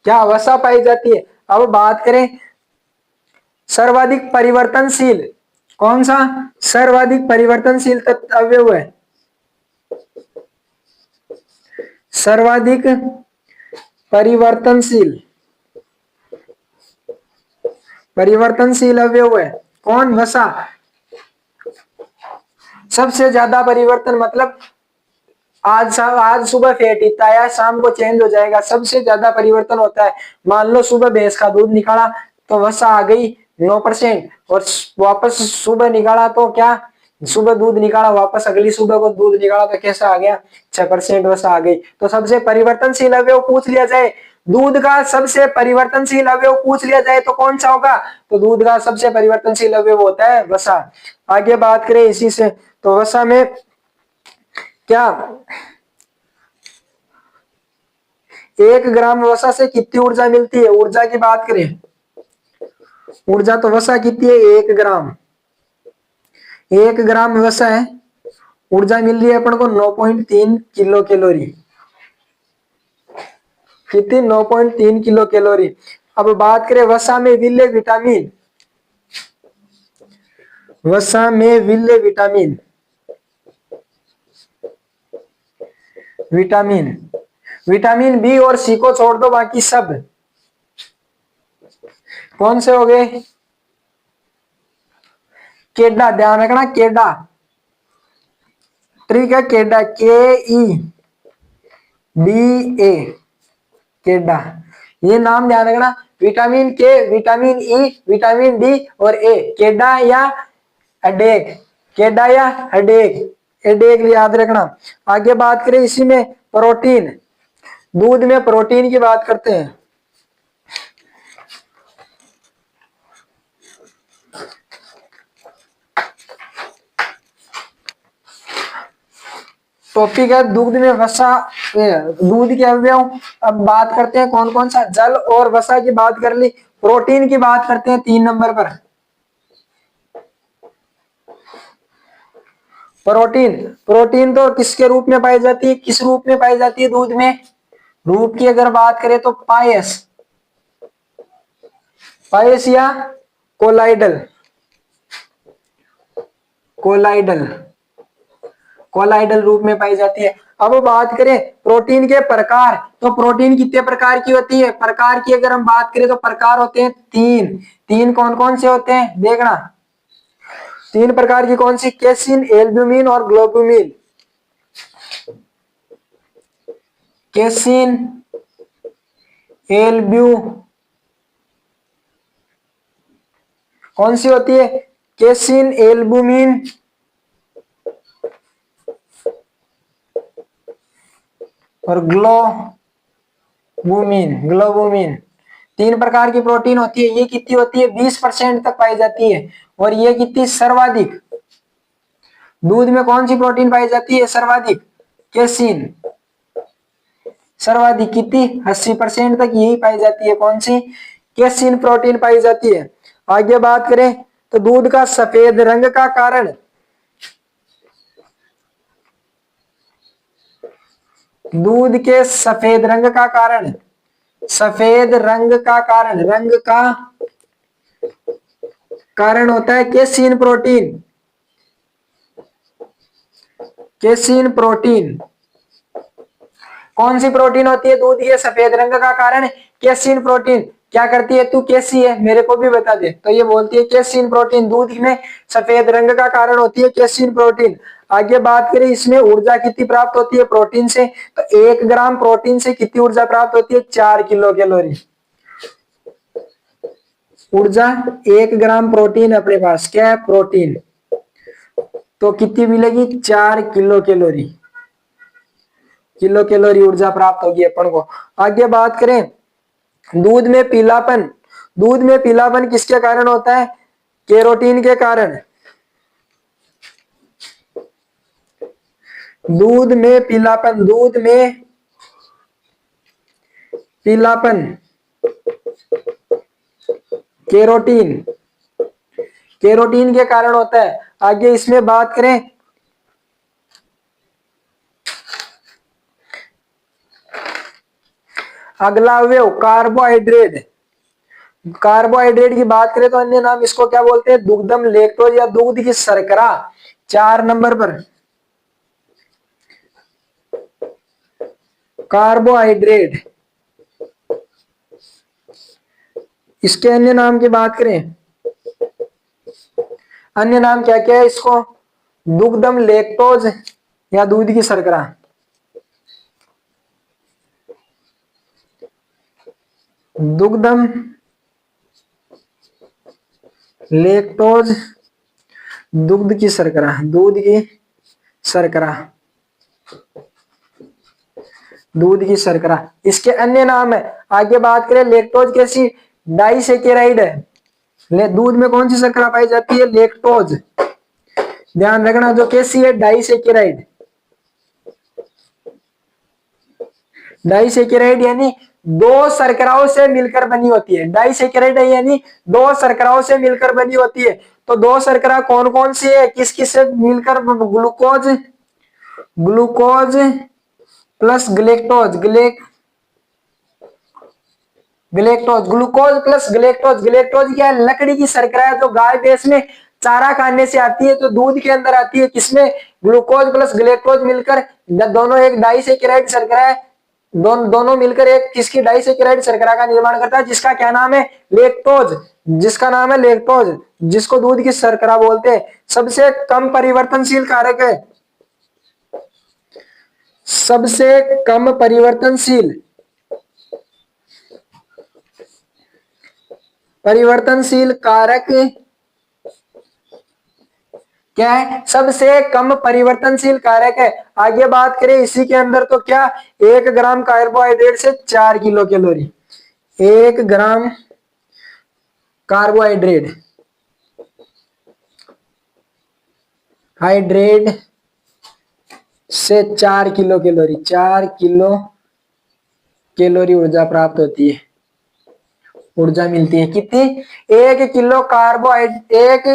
[SPEAKER 1] क्या वसा पाई जाती है? अब बात करें सर्वाधिक परिवर्तनशील, कौन सा सर्वाधिक परिवर्तनशील अवयव है? सर्वाधिक परिवर्तनशील अवयव है कौन? वसा। सबसे ज्यादा परिवर्तन मतलब आज सुबह फैट इतना आया, शाम को चेंज हो जाएगा। सबसे ज्यादा परिवर्तन होता है। मान लो सुबह भैंस का दूध निकाला तो वसा आ गई 9%, और वापस सुबह निकाला तो क्या, सुबह दूध निकाला वापस अगली सुबह को दूध निकाला तो कैसा आ गया? 6% वसा आ गई। तो सबसे परिवर्तनशील अवयव पूछ लिया जाए, दूध का सबसे परिवर्तनशील अवयव पूछ लिया जाए तो कौन सा होगा? तो दूध का सबसे परिवर्तनशील अवयव होता है वसा। आगे बात करें इसी से, तो वसा में क्या 1 ग्राम वसा से कितनी ऊर्जा मिलती है? ऊर्जा की बात करें, ऊर्जा तो वसा कितनी है? 1 ग्राम वसा है, ऊर्जा मिल रही है अपन को 9.3 किलो कैलोरी। कितनी? 9.3 किलो कैलोरी। अब बात करें वसा में विलेय विटामिन, विटामिन बी और सी को छोड़ दो, बाकी सब कौन से हो गए? केडा, ध्यान रखना, केडा, ट्रिक है केडा, KEDA, केडा, ये नाम ध्यान रखना। विटामिन के, विटामिन ई, विटामिन डी और ए, केडा या हेडेक याद रखना। आगे बात करें इसी में प्रोटीन, दूध में प्रोटीन की बात करते हैं। टॉपिक है दूध में वसा, दूध के अवयव। अब बात करते हैं कौन कौन सा। जल और वसा की बात कर ली, प्रोटीन की बात करते हैं 3 नंबर पर। प्रोटीन, प्रोटीन तो किसके रूप में पाई जाती है, किस रूप में पाई जाती है दूध में? रूप की अगर बात करें तो पायस, पायस या कोलाइडल, कोलाइडल, कोलाइडल रूप में पाई जाती है। अब बात करें प्रोटीन के प्रकार, तो प्रोटीन कितने प्रकार की होती है? प्रकार की अगर हम बात करें तो प्रकार होते हैं तीन। तीन कौन कौन से होते हैं देखना, तीन प्रकार की कौन सी? केसिन, एल्ब्यूमिन और ग्लोबुमिन। केसिन, एल्ब्यू, कौन सी होती है? केसिन, एल्ब्यूमिन और ग्लोबुमिन, ग्लोबुमिन। तीन प्रकार की प्रोटीन होती है। ये कितनी होती है? 20% तक पाई जाती है। और ये कितनी? सर्वाधिक। दूध में कौन सी प्रोटीन पाई जाती है सर्वाधिक? केसिन। सर्वाधिक कितनी? 80% तक यही पाई जाती है। कौन सी? केसिन प्रोटीन पाई जाती है। आगे बात करें तो दूध का सफेद रंग का कारण, दूध के सफेद रंग का कारण, सफेद रंग का कारण, रंग का कारण होता है केसिन प्रोटीन। केसिन प्रोटीन कौन सी प्रोटीन होती है दूध के सफेद रंग का कारण? Casein protein. क्या करती है? तू कैसी है मेरे को भी बता दे। तो ये बोलती है केसिन प्रोटीन दूध में सफेद रंग का कारण होती है केसिन प्रोटीन। आगे बात करें इसमें ऊर्जा कितनी प्राप्त होती है प्रोटीन से, तो 1 ग्राम प्रोटीन से कितनी ऊर्जा प्राप्त होती है? 4 किलो कैलोरी। ऊर्जा 1 ग्राम प्रोटीन अपने पास, क्या है? प्रोटीन, तो कितनी मिलेगी? 4 किलो कैलोरी। किलो कैलोरी ऊर्जा प्राप्त होगी अपन को। आगे बात करें दूध में पीलापन, दूध में पीलापन किसके कारण होता है? कैरोटीन के कारण। दूध में पीलापन, दूध में पीलापन कैरोटीन, कैरोटीन के कारण होता है। आगे इसमें बात करें अगला अवयव कार्बोहाइड्रेट, कार्बोहाइड्रेट की बात करें तो अन्य नाम इसको क्या बोलते हैं? दुग्धम, लैक्टोज या दूध की शर्करा। 4 नंबर पर कार्बोहाइड्रेट। इसके अन्य नाम की बात करें, अन्य नाम क्या क्या है इसको? दुग्धम, लैक्टोज या दूध की शर्करा। दुग्धम, लैक्टोज, दूध की शर्करा, दूध की शर्करा, दूध की शर्करा। इसके अन्य नाम है। आगे बात करें लैक्टोज कैसी? डाइसेकेराइड है। दूध में कौन सी शर्करा पाई जाती है? लैक्टोज। ध्यान रखना जो कैसी है? डाइसेकेराइड। डाइसेकेराइड यानी दो शर्कराओं से मिलकर बनी होती है। डाइसेकेराइड यानी दो शर्कराओं से मिलकर बनी होती है। तो दो शर्करा कौन कौन सी है, किस किस से मिलकर? Glucose, glucose plus galactose, galactose, glucose plus galactose. Galactose क्या है? लकड़ी की शर्करा है, तो गाय भैंस में चारा खाने से आती है, तो दूध के अंदर आती है। किसमें? ग्लूकोज प्लस ग्लेक्टोज मिलकर दोनों एक डाइसेकेराइड शर्करा है। दोनों मिलकर एक किसकी? डाइसेकेराइड शर्करा का निर्माण करता है, जिसका क्या नाम है? लैक्टोज। जिसका नाम है लैक्टोज, जिसको दूध की शर्करा बोलते हैं। सबसे कम परिवर्तनशील कारक है, सबसे कम परिवर्तनशील, परिवर्तनशील कारक क्या है? सबसे कम परिवर्तनशील कारक है। आगे बात करें इसी के अंदर तो क्या? 1 ग्राम कार्बोहाइड्रेट से 4 किलो कैलोरी। 1 ग्राम कार्बोहाइड्रेट, हाइड्रेट से 4 किलो कैलोरी, 4 किलो कैलोरी ऊर्जा प्राप्त होती है। ऊर्जा मिलती है। कितनी? 1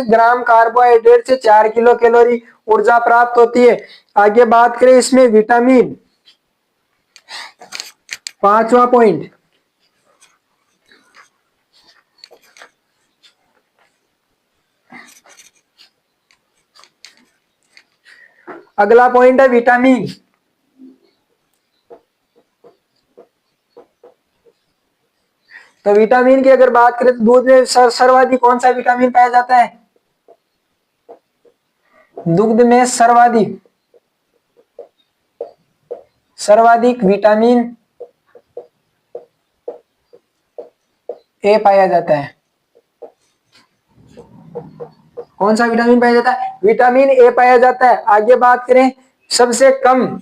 [SPEAKER 1] ग्राम कार्बोहाइड्रेट से 4 किलो कैलोरी ऊर्जा प्राप्त होती है। आगे बात करें इसमें विटामिन, 5वां पॉइंट, अगला पॉइंट है विटामिन। तो विटामिन की अगर बात करें तो दूध में सर्वाधिक कौन सा विटामिन पाया जाता है? दूध में सर्वाधिक विटामिन ए पाया जाता है। कौन सा विटामिन पाया जाता है? विटामिन ए पाया जाता है। आगे बात करें सबसे कम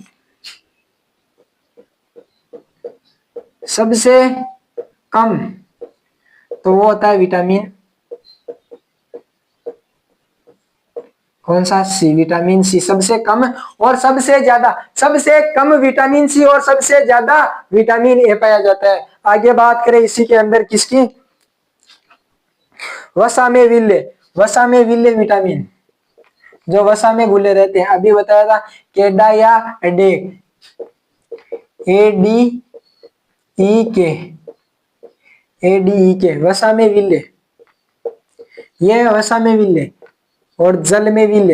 [SPEAKER 1] तो वो होता है विटामिन, कौन सा? सी, विटामिन सी। सबसे कम और सबसे ज्यादा, सबसे कम विटामिन सी और सबसे ज्यादा विटामिन ए पाया जाता है। आगे बात करें इसी के अंदर किसकी? वसा में विल्य विटामिन, जो वसा में घुले रहते हैं। अभी बताया था केडा या एडेक, एडीई के वसा में विल्य, ये वसा में विल्य और जल में विल्य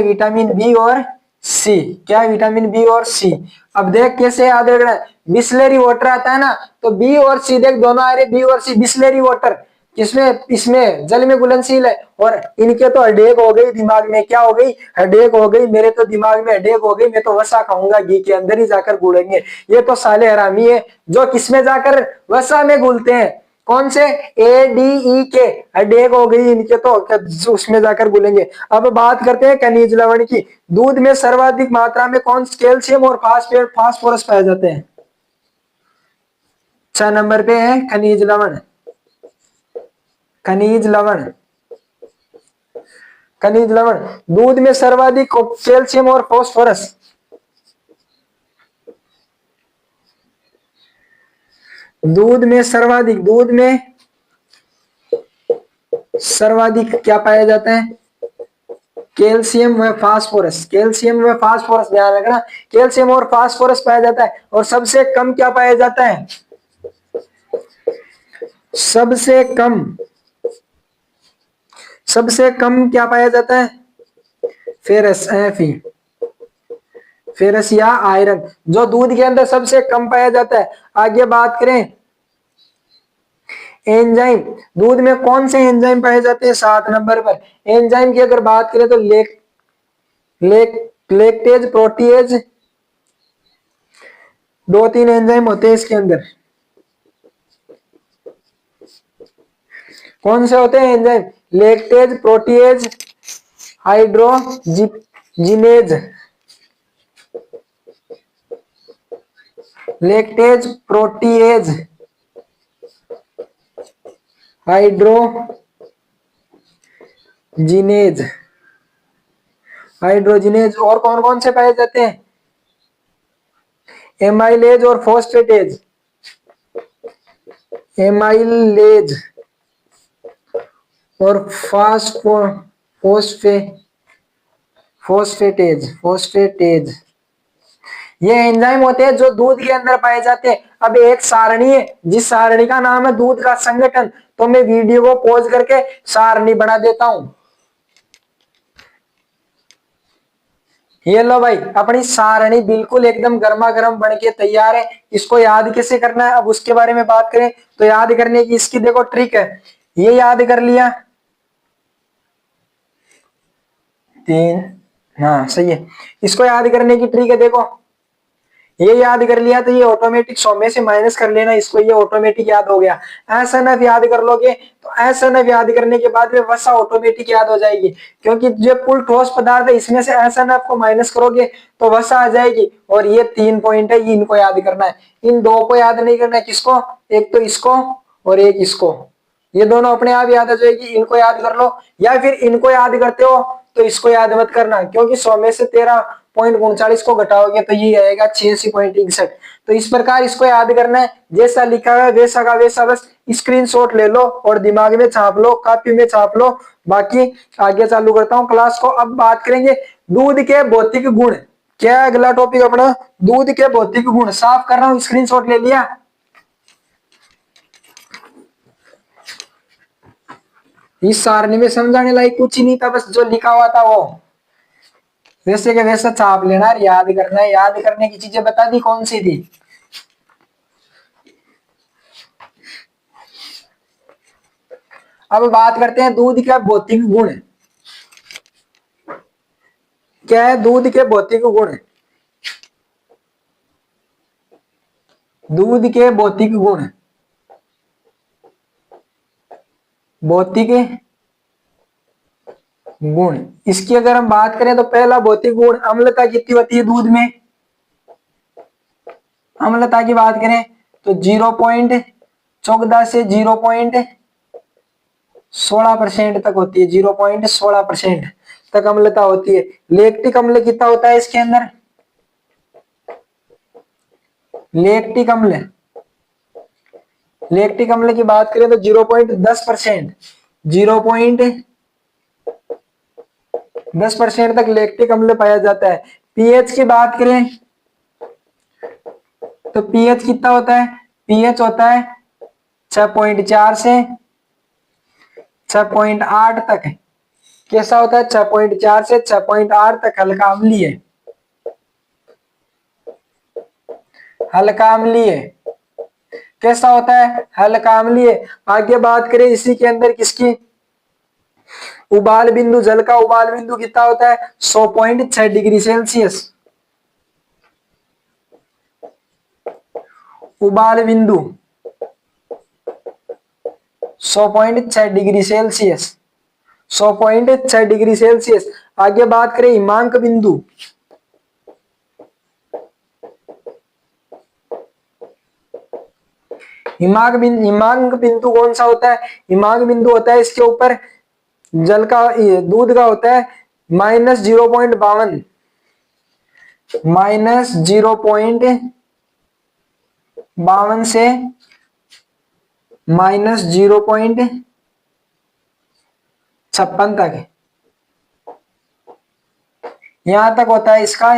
[SPEAKER 1] विटामिन बी और सी। क्या? विटामिन बी और सी। अब देख कैसे याद रखना है। बिस्लेरी वाटर आता है ना, तो बी और सी देख दोनों आ रहे, बी और सी। बिस्लेरी वाटर किसमें? इसमें जल में घुलनशील है। और इनके तो हेडेक हो गई, दिमाग में क्या हो गई? हेडेक हो गई। मेरे तो दिमाग में हेडेक हो गई, मैं तो वसा खाऊंगा, घी के अंदर ही जाकर घुलेंगे। ये तो साले हरामी है जो किसमें जाकर? वसा में घुलते हैं। कौन से? एडीई के। हेडेक हो गई इनके तो उसमें जाकर घुलेंगे। अब बात करते हैं खनिज लवण की। दूध में सर्वाधिक मात्रा में कौन? कैल्शियम और फास्फोरस पाए जाते हैं। 6 नंबर पे है खनिज लवण। दूध में सर्वाधिक कैल्शियम और फास्फोरस। दूध में सर्वाधिक क्या पाया जाता है? कैल्शियम व फास्फोरस। ध्यान रखना, कैल्शियम और फास्फोरस पाया जाता है। और सबसे कम क्या पाया जाता है? सबसे कम क्या पाया जाता है? फेरस, फेरस या आयरन, जो दूध के अंदर सबसे कम पाया जाता है। आगे बात करें एंजाइम। दूध में कौन से एंजाइम पाए जाते हैं? 7 नंबर पर। एंजाइम की अगर बात करें तो लैक्टेज, प्रोटीएज, 2-3 एंजाइम होते हैं इसके अंदर। कौन से होते हैं enzyme? Lactase, protease, hydrogenase. Lactase, protease, hydrogenase. और कौन कौन से पाए जाते हैं? एमाइलेज और फोस्फेटेज। और फोस्फेटेज। ये एंजाइम होते हैं जो दूध के अंदर पाए जाते हैं। अब एक सारणी है, जिस सारणी का नाम है दूध का संगठन। तो मैं वीडियो को पॉज करके सारणी बना देता हूं। ये लो भाई, अपनी सारणी बिल्कुल एकदम गर्मा गर्म बन के तैयार है। इसको याद कैसे करना है अब उसके बारे में बात करें तो याद करने की इसकी देखो ट्रिक है। ये याद कर लिया, 3, हाँ सही है। इसको याद करने की ट्रिक है, देखो ये याद कर लिया तो ये ऑटोमेटिक 100 में से माइनस कर लेना, इसको ये ऑटोमेटिक याद हो गया। एसएनएफ याद कर लोगे तो एसएनएफ याद करने के बाद में वसा ऑटोमेटिक याद हो जाएगी, क्योंकि जो कुल ठोस पदार्थ है इसमें से एसएनएफ को माइनस करोगे तो वसा आ जाएगी। और ये 3 पॉइंट है, ये इनको याद करना है। इन 2 को याद नहीं करना है। किसको? एक तो इसको और एक इसको। ये दोनों अपने आप याद आ जाएगी, इनको याद कर लो। या फिर इनको याद करते हो तो इसको याद मत करना, क्योंकि 100 में से तेरा 0.39 को घटाओगे तो ये आएगा 86.61। तो इस प्रकार इसको याद करना है, जैसा लिखा है वैसा का वैसा बस स्क्रीनशॉट ले लो और दिमाग में छाप लो, कॉपी में छाप लो। बाकी आगे चालू करता हूँ क्लास को। अब बात करेंगे दूध के भौतिक गुण। क्या है अगला टॉपिक अपना? दूध के भौतिक गुण। साफ कर रहा हूँ, स्क्रीनशॉट ले लिया। इस सारणी में समझाने लायक कुछ ही नहीं था, बस जो लिखा हुआ था वो वैसे के वैसा छाप लेना, याद करना है। याद करने की चीजें बता दी कौन सी थी। अब बात करते हैं दूध के भौतिक गुण। क्या है दूध के भौतिक गुण? दूध के भौतिक गुण, भौतिक गुण, इसकी अगर हम बात करें तो पहला भौतिक गुण अम्लता कितनी होती है दूध में? अम्लता की बात करें तो 0.14 से 0.16% तक होती है। 0.16% तक अम्लता होती है। लैक्टिक अम्ल कितना होता है इसके अंदर? लैक्टिक अम्ल, लैक्टिक अम्ल की बात करें तो 0.10%, 0.10% तक लैक्टिक अम्ल पाया जाता है। पीएच की बात करें तो पीएच कितना होता है? पीएच होता है 6.4 से 6.8 तक। कैसा होता है? 6.4 से 6.8 तक हल्का अम्लीय है, हल्का अम्लीय। कैसा होता है? हल्का अम्लीय। आगे बात करें इसी के अंदर किसकी? उबाल बिंदु, जल का उबाल बिंदु कितना होता है? 100.6 डिग्री सेल्सियस। उबाल बिंदु 100.6 डिग्री सेल्सियस, 100.6 डिग्री सेल्सियस। आगे बात करें हिमांक बिंदु, हिमांक बिंदु कौन सा होता है? हिमांक बिंदु होता है इसके ऊपर जल का, दूध का होता है -0.52, -0.52 से -0.56 तक, यहां तक होता है इसका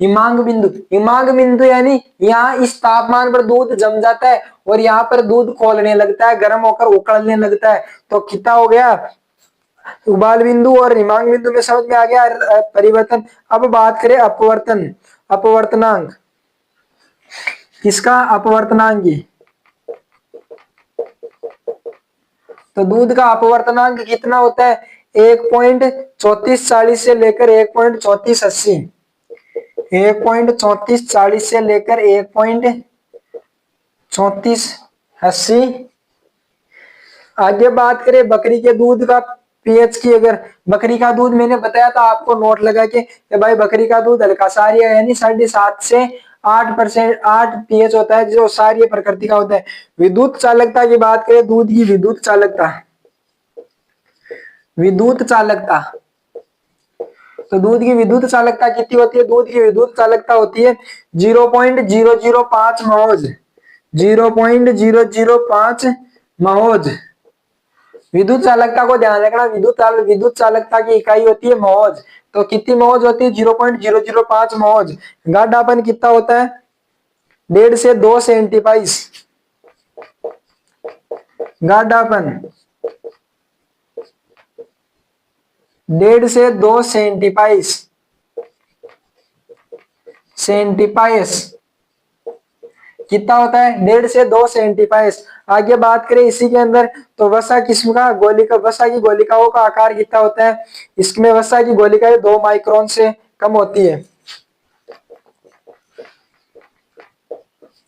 [SPEAKER 1] हिमांक बिंदु। हिमांक बिंदु यानी यहाँ इस तापमान पर दूध जम जाता है और यहाँ पर दूध खौलने लगता है, गर्म होकर उकड़ने लगता है। तो कितना हो गया? उबाल बिंदु और हिमांक बिंदु में समझ में आ गया परिवर्तन। अब बात करें अपवर्तन, अपवर्तनांक। किसका? अपवर्तनांक की। तो दूध का अपवर्तनांक कितना होता है? 1.3440 से लेकर 1.3480, 1.3440 से लेकर 1.3480। आगे बात करें बकरी के दूध का पीएच की। अगर बकरी का दूध मैंने बताया था आपको नोट लगा के भाई बकरी का दूध हल्का सारी है, यानी 7.5 से 8%, 8 पीएच होता है, जो सारी प्रकृति का होता है। विद्युत चालकता की बात करें, दूध की विद्युत चालकता, विद्युत चालकता, तो दूध की विद्युत चालकता कितनी होती है? दूध की विद्युत चालकता होती है 0.005 महोज, 0.005 महोज। विद्युत चालकता को ध्यान रखना, विद्युत चालकता की इकाई होती है महोज। तो कितनी महोज होती है? 0.005 महोज। गाढ़ापन कितना होता है? 1.5 से 2 सेंटीपाइस। गाढ़ापन 1.5 से 2 सेंटीपाइस, सेंटीपाइस कितना होता है? 1.5 से 2 सेंटीपाइस। आगे बात करें इसी के अंदर तो वसा किस्म का गोलिका, वसा की गोलिकाओं का आकार कितना होता है? इसमें वसा की गोलिकाएं 2 माइक्रोन से कम होती है।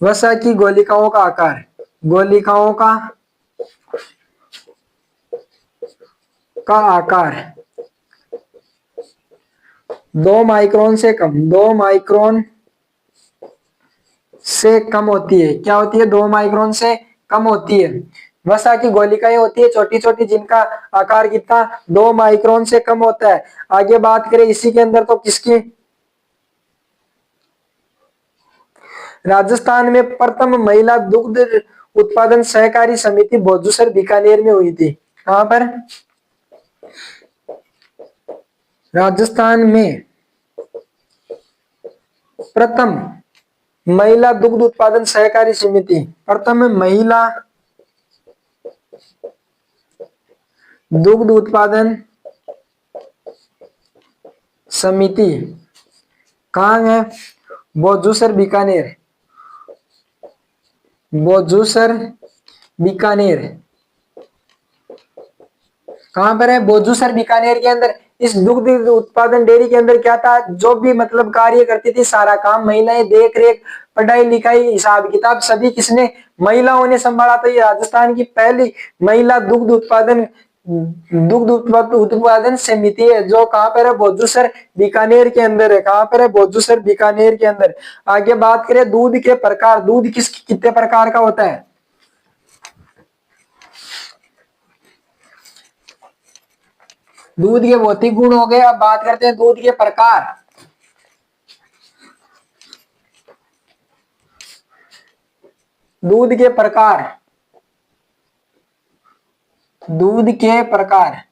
[SPEAKER 1] वसा की गोलिकाओं का आकार, गोलिकाओं का आकार 2 माइक्रोन से कम, 2 माइक्रोन से कम होती है। क्या होती है? 2 माइक्रोन से कम होती है। वसा की गोलिकाएं होती है छोटी छोटी, जिनका आकार कितना? 2 माइक्रोन से कम होता है। आगे बात करें इसी के अंदर तो किसकी? राजस्थान में प्रथम महिला दुग्ध उत्पादन सहकारी समिति भोजूसर बीकानेर में हुई थी। कहां पर? राजस्थान में प्रथम महिला दुग्ध उत्पादन सहकारी समिति, प्रथम महिला दुग्ध उत्पादन समिति कहाँ है? भोजूसर बीकानेर, भोजूसर बीकानेर। कहां पर है? भोजूसर बीकानेर के अंदर। इस दुग्ध उत्पादन डेयरी के अंदर क्या था, जो भी मतलब कार्य करती थी सारा काम महिलाएं, देख रेख, पढ़ाई लिखाई, हिसाब किताब सभी किसने? महिलाओं ने संभाला था। ये राजस्थान की पहली महिला दुग्ध उत्पादन समिति है, जो कहां पर है? भोजूसर बीकानेर के अंदर है। कहां पर है? भोजूसर बीकानेर के अंदर। आगे बात करें दूध के प्रकार, दूध कितने प्रकार का होता है? दूध के भौतिक गुण हो गए। अब बात करते हैं दूध के प्रकार। दूध के प्रकार, दूध के प्रकार,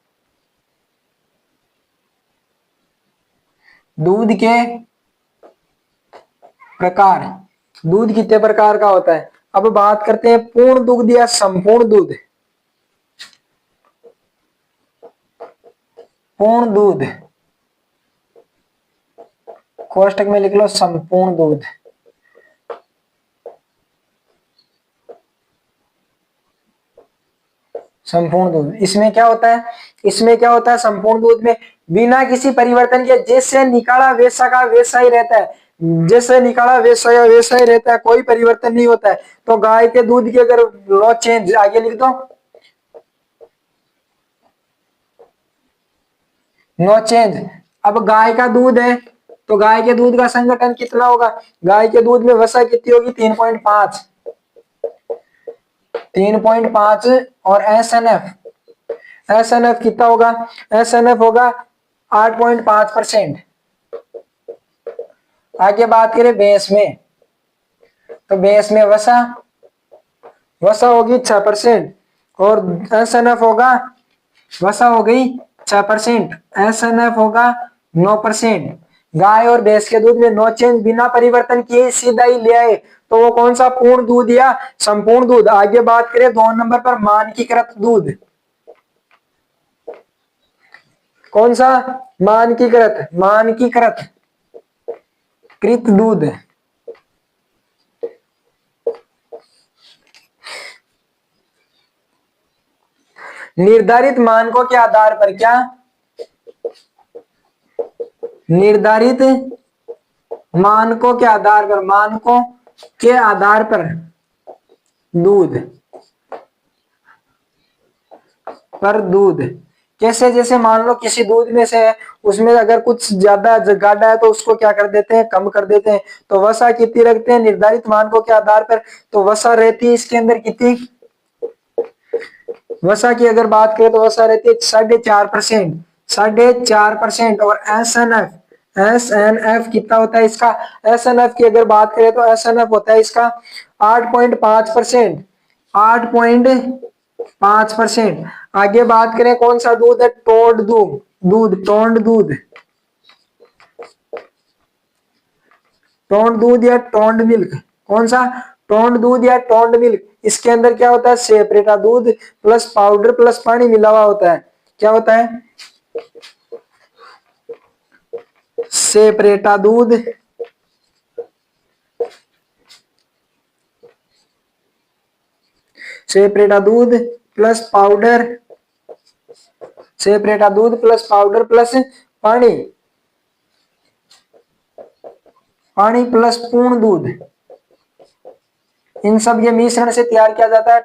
[SPEAKER 1] दूध के प्रकार, दूध कितने प्रकार का होता है? अब बात करते हैं पूर्ण दूध या संपूर्ण दूध। पूर्ण दूध, कोष्टक में लिख लो संपूर्ण दूध। संपूर्ण दूध, इसमें क्या होता है? इसमें क्या होता है? संपूर्ण दूध में बिना किसी परिवर्तन के जैसे निकाला वैसा का वैसा ही रहता है, जैसे निकाला वैसा या वैसा ही रहता है, कोई परिवर्तन नहीं होता है। तो गाय के दूध की अगर नो चेंज, आगे लिख दो नो चेंज। अब गाय का दूध है तो गाय के दूध का संगठन कितना होगा? गाय के दूध में वसा कितनी होगी? 3.5, 3.5। और एसएनएफ कितना होगा? एसएनएफ होगा 8.5%। आगे बात करें भैंस में, तो भैंस में वसा होगी 6% और एसएनएफ होगा, वसा हो गई 6%, एसएनएफ होगा 9%। गाय और भैंस के दूध में नो चेंज, बिना परिवर्तन किए सीधा ही ले आए, तो वो कौन सा? पूर्ण दूध या संपूर्ण दूध। आगे बात करें 2 नंबर पर मानकीकृत दूध। कौन सा? मानकीकृत दूध। निर्धारित मानकों के आधार पर, क्या? निर्धारित मानकों के आधार पर, मानकों के आधार पर दूध कैसे? जैसे मान लो किसी दूध में से उसमें अगर कुछ ज्यादा गाढ़ा है तो उसको क्या कर देते हैं? कम कर देते हैं। तो वसा कितनी रखते हैं निर्धारित मानकों के आधार पर? तो वसा रहती है इसके अंदर कितनी? वसा की अगर बात करें तो वसा रहती है 4.5%, 4.5%। और एसएनएफ कितना होता है इसका? एसएनएफ की अगर बात करें तो एसएनएफ होता है इसका 8.5%, 8.5%। आगे बात करें कौन सा दूध है? टोंड दूध या टोंड मिल्क। कौन सा? टोंड दूध या टोंड मिल्क। इसके अंदर क्या होता है? सेपरेटा दूध प्लस पाउडर प्लस पानी मिला हुआ होता है। क्या होता है? सेपरेटा दूध प्लस पाउडर, सेपरेटा दूध प्लस पाउडर प्लस पानी प्लस पूर्ण दूध, इन सब के मिश्रण से तैयार किया जाता है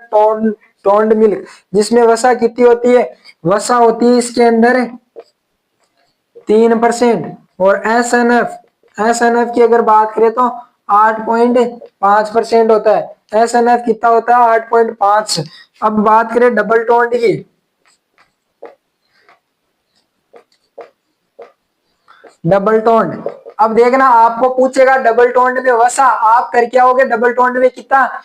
[SPEAKER 1] टोंड मिल्क, जिसमें वसा कितनी होती है? वसा होती है इसके अंदर 3%। और एसएनएफ की अगर बात करें तो 8.5% होता है। एसएनएफ कितना होता है? 8.5। अब बात करें डबल टोंड की, डबल टोंड अब देखना आपको पूछेगा डबल टोन्ड में वसा, आप कर क्या होगे, डबल टोन्ड में कितना,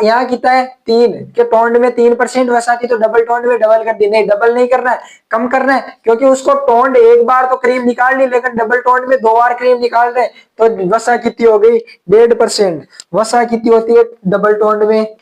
[SPEAKER 1] यहाँ कितना है 3 के टोन्ड में 3% वसा थी, तो डबल टोन्ड में डबल कर दी। नहीं, डबल नहीं करना है, कम करना है, क्योंकि उसको टोन्ड एक बार तो क्रीम निकाल ली, लेकिन डबल टोन्ड में 2 बार क्रीम निकाल रहे, तो वसा कितनी हो गई 1.5%। वसा कितनी होती है डबल टोन्ड में,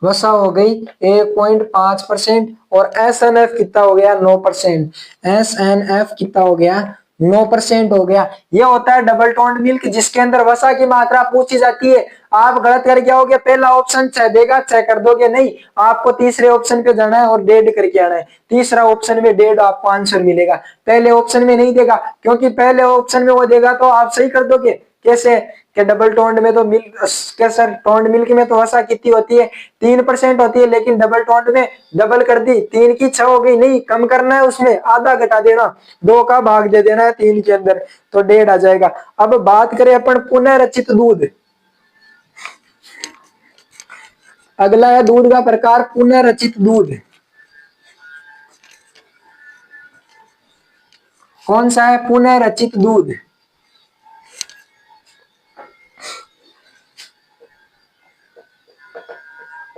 [SPEAKER 1] वसा हो गई 1.5%। और SNF कितना हो गया 9%। SNF कितना हो गया 9% हो गया। ये होता है डबल टोन्ड मिल्क जिसके अंदर वसा की मात्रा पूछी जाती है। आप गलत कर क्या होगे, पहला ऑप्शन 6 देगा 6 कर दोगे, नहीं, आपको तीसरे ऑप्शन पे जाना है और 1.5 करके आना है। तीसरा ऑप्शन में 1.5 आपको आंसर मिलेगा, पहले ऑप्शन में नहीं देगा, क्योंकि पहले ऑप्शन में वो देगा तो आप सही कर दोगे। कैसे कि डबल टोन्ड में तो मिल्क, कैसे टोन्ड मिल्क में तो वसा कितनी होती है 3% होती है, लेकिन डबल टोन्ड में डबल कर दी, 3 की 6 हो गई, नहीं, कम करना है, उसमें आधा घटा देना, 2 का भाग दे देना है 3 के अंदर, तो 1.5 आ जाएगा। अब बात करें अपन पुनः रचित दूध, अगला है दूध का प्रकार पुनः रचित दूध। कौन सा है पुनः रचित दूध,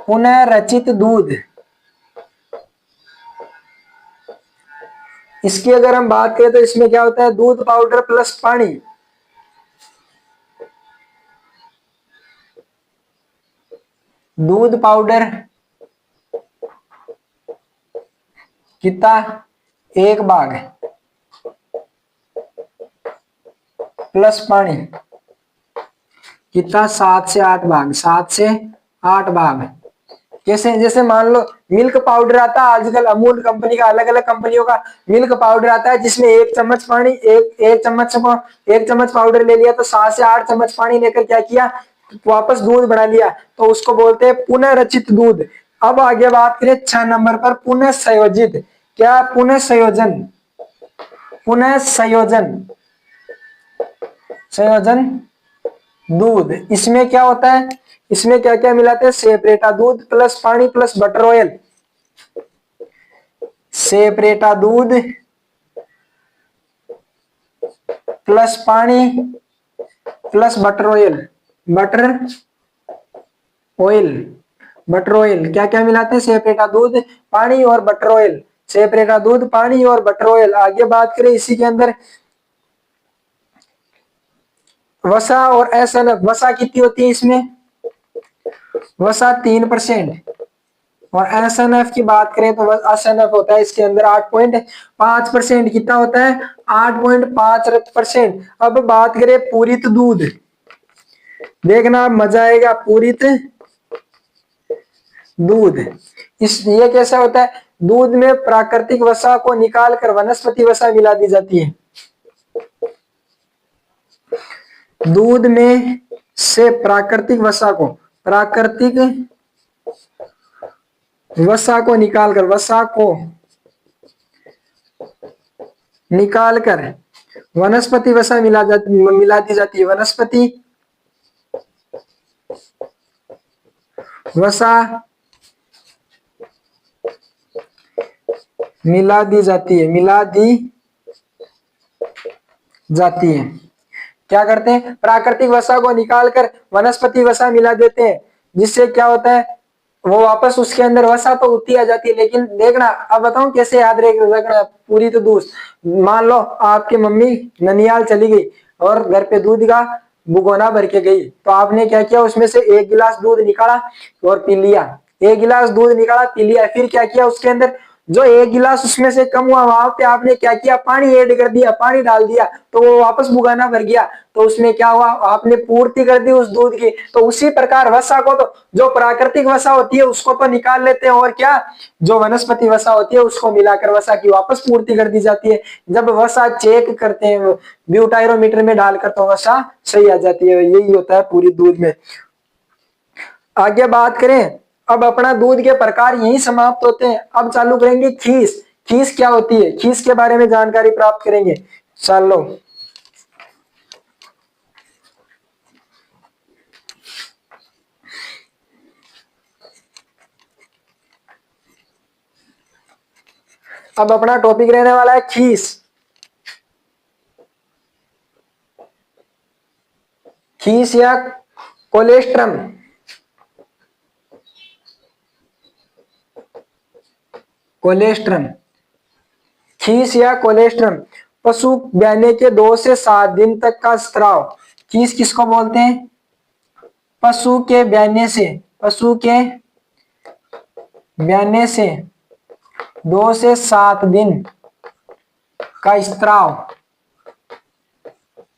[SPEAKER 1] पुनः रचित दूध। इसकी अगर हम बात करें तो इसमें क्या होता है, दूध पाउडर प्लस पानी, दूध पाउडर कितना 1 भाग प्लस पानी कितना 7 से 8 भाग, 7 से 8 भाग। जैसे जैसे मान लो मिल्क पाउडर आता है आजकल, अमूल कंपनी का, अलग अलग कंपनियों का मिल्क पाउडर आता है जिसमें 1 चम्मच पानी, एक चम्मच पाउडर ले लिया, तो 7 से 8 चम्मच पानी लेकर क्या किया, वापस दूध बना लिया, तो उसको बोलते हैं पुनः रचित दूध। अब आगे बात करें 6 नंबर पर पुनः संयोजित। क्या पुनः संयोजन, पुनः संयोजन, संयोजन दूध, इसमें क्या होता है, इसमें क्या क्या मिलाते हैं, सेपरेटा दूध प्लस पानी प्लस बटर ऑयल, सेपरेटा दूध प्लस पानी plus butter oil, butter oil, butter oil, क्या क्या मिलाते हैं, सेपरेटा दूध, पानी और बटर ऑयल, सेपरेटा दूध, पानी और बटर ऑयल। आगे बात करें इसी के अंदर वसा और एसएनएफ, वसा कितनी होती है इसमें, वसा 3%। और एसएनएफ की बात करें तो एसएनएफ होता है इसके अंदर 8.5%। कितना होता है 8.5%। अब बात करें पूरित दूध, देखना मजा आएगा, पूरित दूध, इस ये कैसा होता है, दूध में प्राकृतिक वसा को निकालकर वनस्पति वसा मिला दी जाती है, दूध में से प्राकृतिक वसा को, प्राकृतिक वसा को निकालकर, वसा को निकालकर वनस्पति वसा मिला दी जाती है, वनस्पति वसा मिला दी जाती है, मिला दी जाती है। क्या करते हैं, प्राकृतिक वसा को निकालकर वनस्पति वसा मिला देते हैं, जिससे क्या होता है, वो वापस उसके अंदर वसा तो उतनी आ जाती है। लेकिन देखना, अब बताऊं कैसे याद रखना पूरी तो दूध, मान लो आपकी मम्मी ननियाल चली गई और घर पे दूध का भुगोना भर के गई, तो आपने क्या किया, उसमें से 1 गिलास दूध निकाला और पी लिया, 1 गिलास दूध निकाला पी लिया, फिर क्या किया, उसके अंदर जो 1 गिलास उसमें से कम हुआ, वहां पे आपने क्या किया, पानी ऐड कर दिया, पानी डाल दिया, तो वो वापस भुगाना भर गया, तो उसमें क्या हुआ, आपने पूर्ति कर दी उस दूध की। तो उसी प्रकार वसा को, तो जो प्राकृतिक वसा होती है उसको तो निकाल लेते हैं, और क्या, जो वनस्पति वसा होती है उसको मिलाकर वसा की वापस पूर्ति कर दी जाती है। जब वसा चेक करते हैं ब्यूटाइरोमीटर में डालकर, तो वसा सही आ जाती है। यही होता है पूरी दूध में। आगे बात करें, अब अपना दूध के प्रकार यही समाप्त होते हैं। अब चालू करेंगे खीस। खीस क्या होती है, खीस के बारे में जानकारी प्राप्त करेंगे। चलो, अब अपना टॉपिक रहने वाला है खीस। खीस या कोलेस्ट्रम, कोलेस्ट्रम, खीस या कोलेस्ट्रम। पशु ब्याने के 2 से 7 दिन तक का स्राव, खीस किसको बोलते हैं? पशु के ब्याने से, पशु के ब्याने से 2 से 7 दिन का स्राव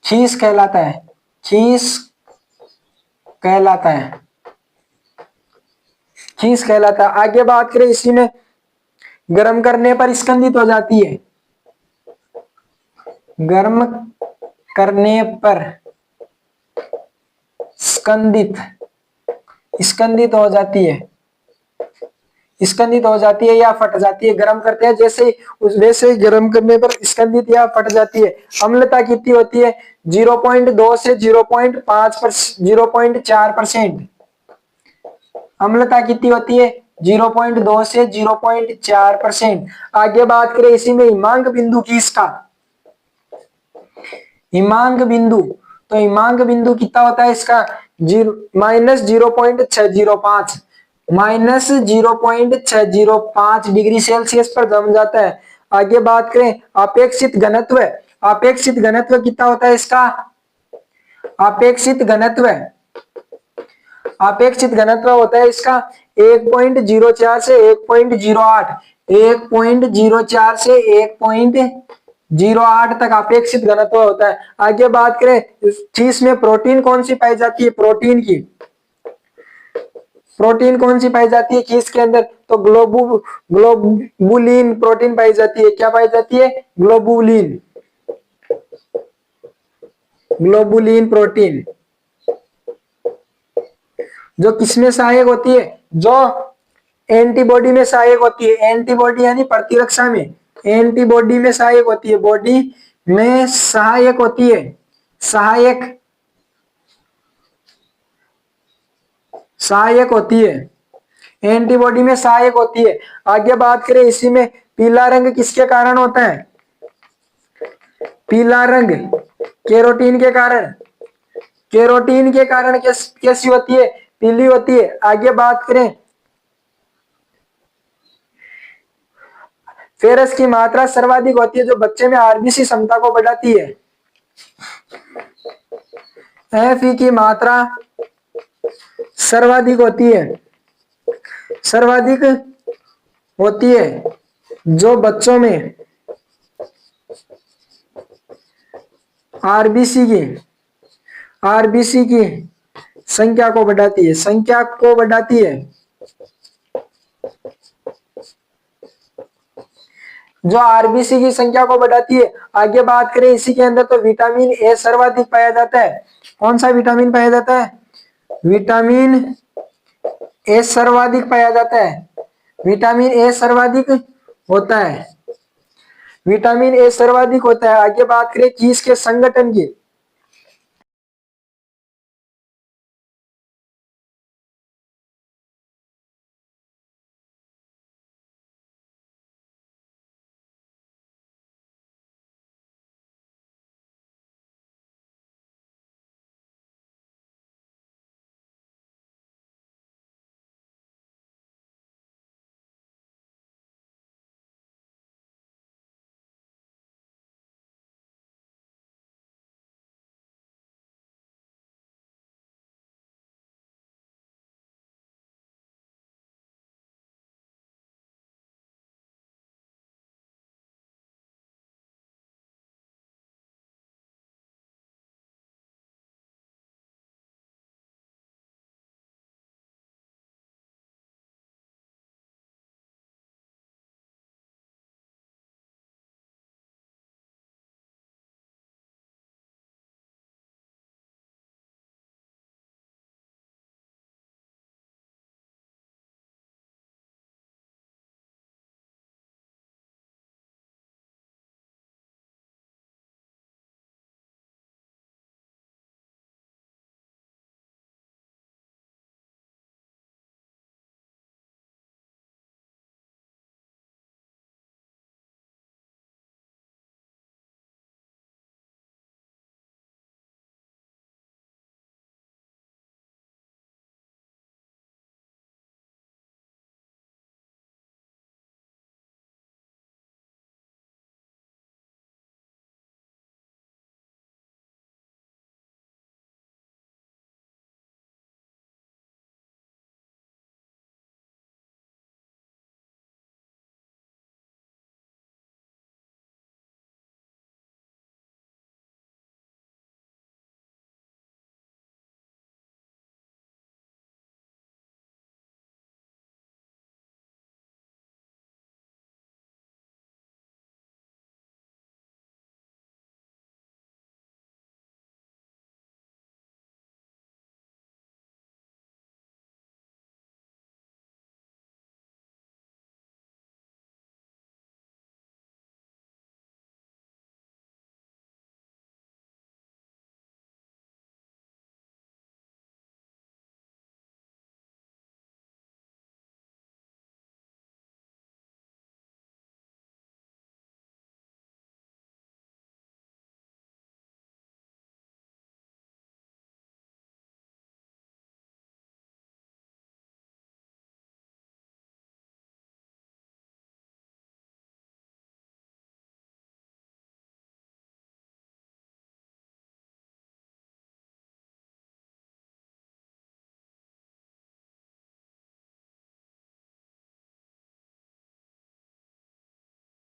[SPEAKER 1] खीस कहलाता है, खीस कहलाता है, खीस कहलाता है। आगे बात करें, इसी में गर्म करने पर स्कंदित हो जाती है, गर्म करने पर स्कंदित, स्कंदित हो जाती है, स्कंदित हो जाती है या फट जाती है। गर्म करते हैं जैसे वैसे ही गर्म करने पर स्कंदित या फट जाती है। अम्लता कितनी होती है? 0.2 से 0.4%। अम्लता कितनी होती है? 0.2 से 0.4%। आगे बात करें इसी में हिमांक बिंदु किसका, हिमांक बिंदु, तो हिमांक बिंदु कितना होता है इसका? -0.605, -0.605 डिग्री सेल्सियस पर जम जाता है। आगे बात करें अपेक्षित घनत्व, अपेक्षित घनत्व कितना होता है इसका? अपेक्षित घनत्व, अपेक्षित घनत्व होता है इसका 1.04 से 1.08, 1.04 से 1.08 तक अपेक्षित घनत्व होता है। आगे बात करें चीज में प्रोटीन कौन सी पाई जाती है? प्रोटीन की, प्रोटीन कौन सी पाई जाती है चीज के अंदर? तो ग्लोबुलिन प्रोटीन पाई जाती है। क्या पाई जाती है? ग्लोबुलिन, ग्लोबुलिन प्रोटीन, जो किसमें सहायक होती है? जो एंटीबॉडी में सहायक होती है, एंटीबॉडी यानी प्रतिरक्षा में, एंटीबॉडी में सहायक होती है, बॉडी में सहायक होती है, सहायक, सहायक होती है, एंटीबॉडी में सहायक होती है। आगे बात करें इसी में पीला रंग किसके कारण होता है? पीला रंग केरोटीन के कारण, केरोटीन के कारण कैसी होती है? पीली होती है। आगे बात करें फेरस की मात्रा सर्वाधिक होती है जो बच्चे में आरबीसी क्षमता को बढ़ाती है। Fe की मात्रा सर्वाधिक होती है, सर्वाधिक होती है जो बच्चों में आरबीसी की, आरबीसी की संख्या को बढ़ाती है, संख्या को बढ़ाती है, जो आरबीसी की संख्या को बढ़ाती है। आगे बात करें इसी के अंदर तो विटामिन ए सर्वाधिक पाया जाता है। कौन सा विटामिन पाया जाता है? विटामिन ए सर्वाधिक पाया जाता है, विटामिन ए सर्वाधिक होता है, विटामिन ए सर्वाधिक होता है। आगे बात करें चीज के संगठन की,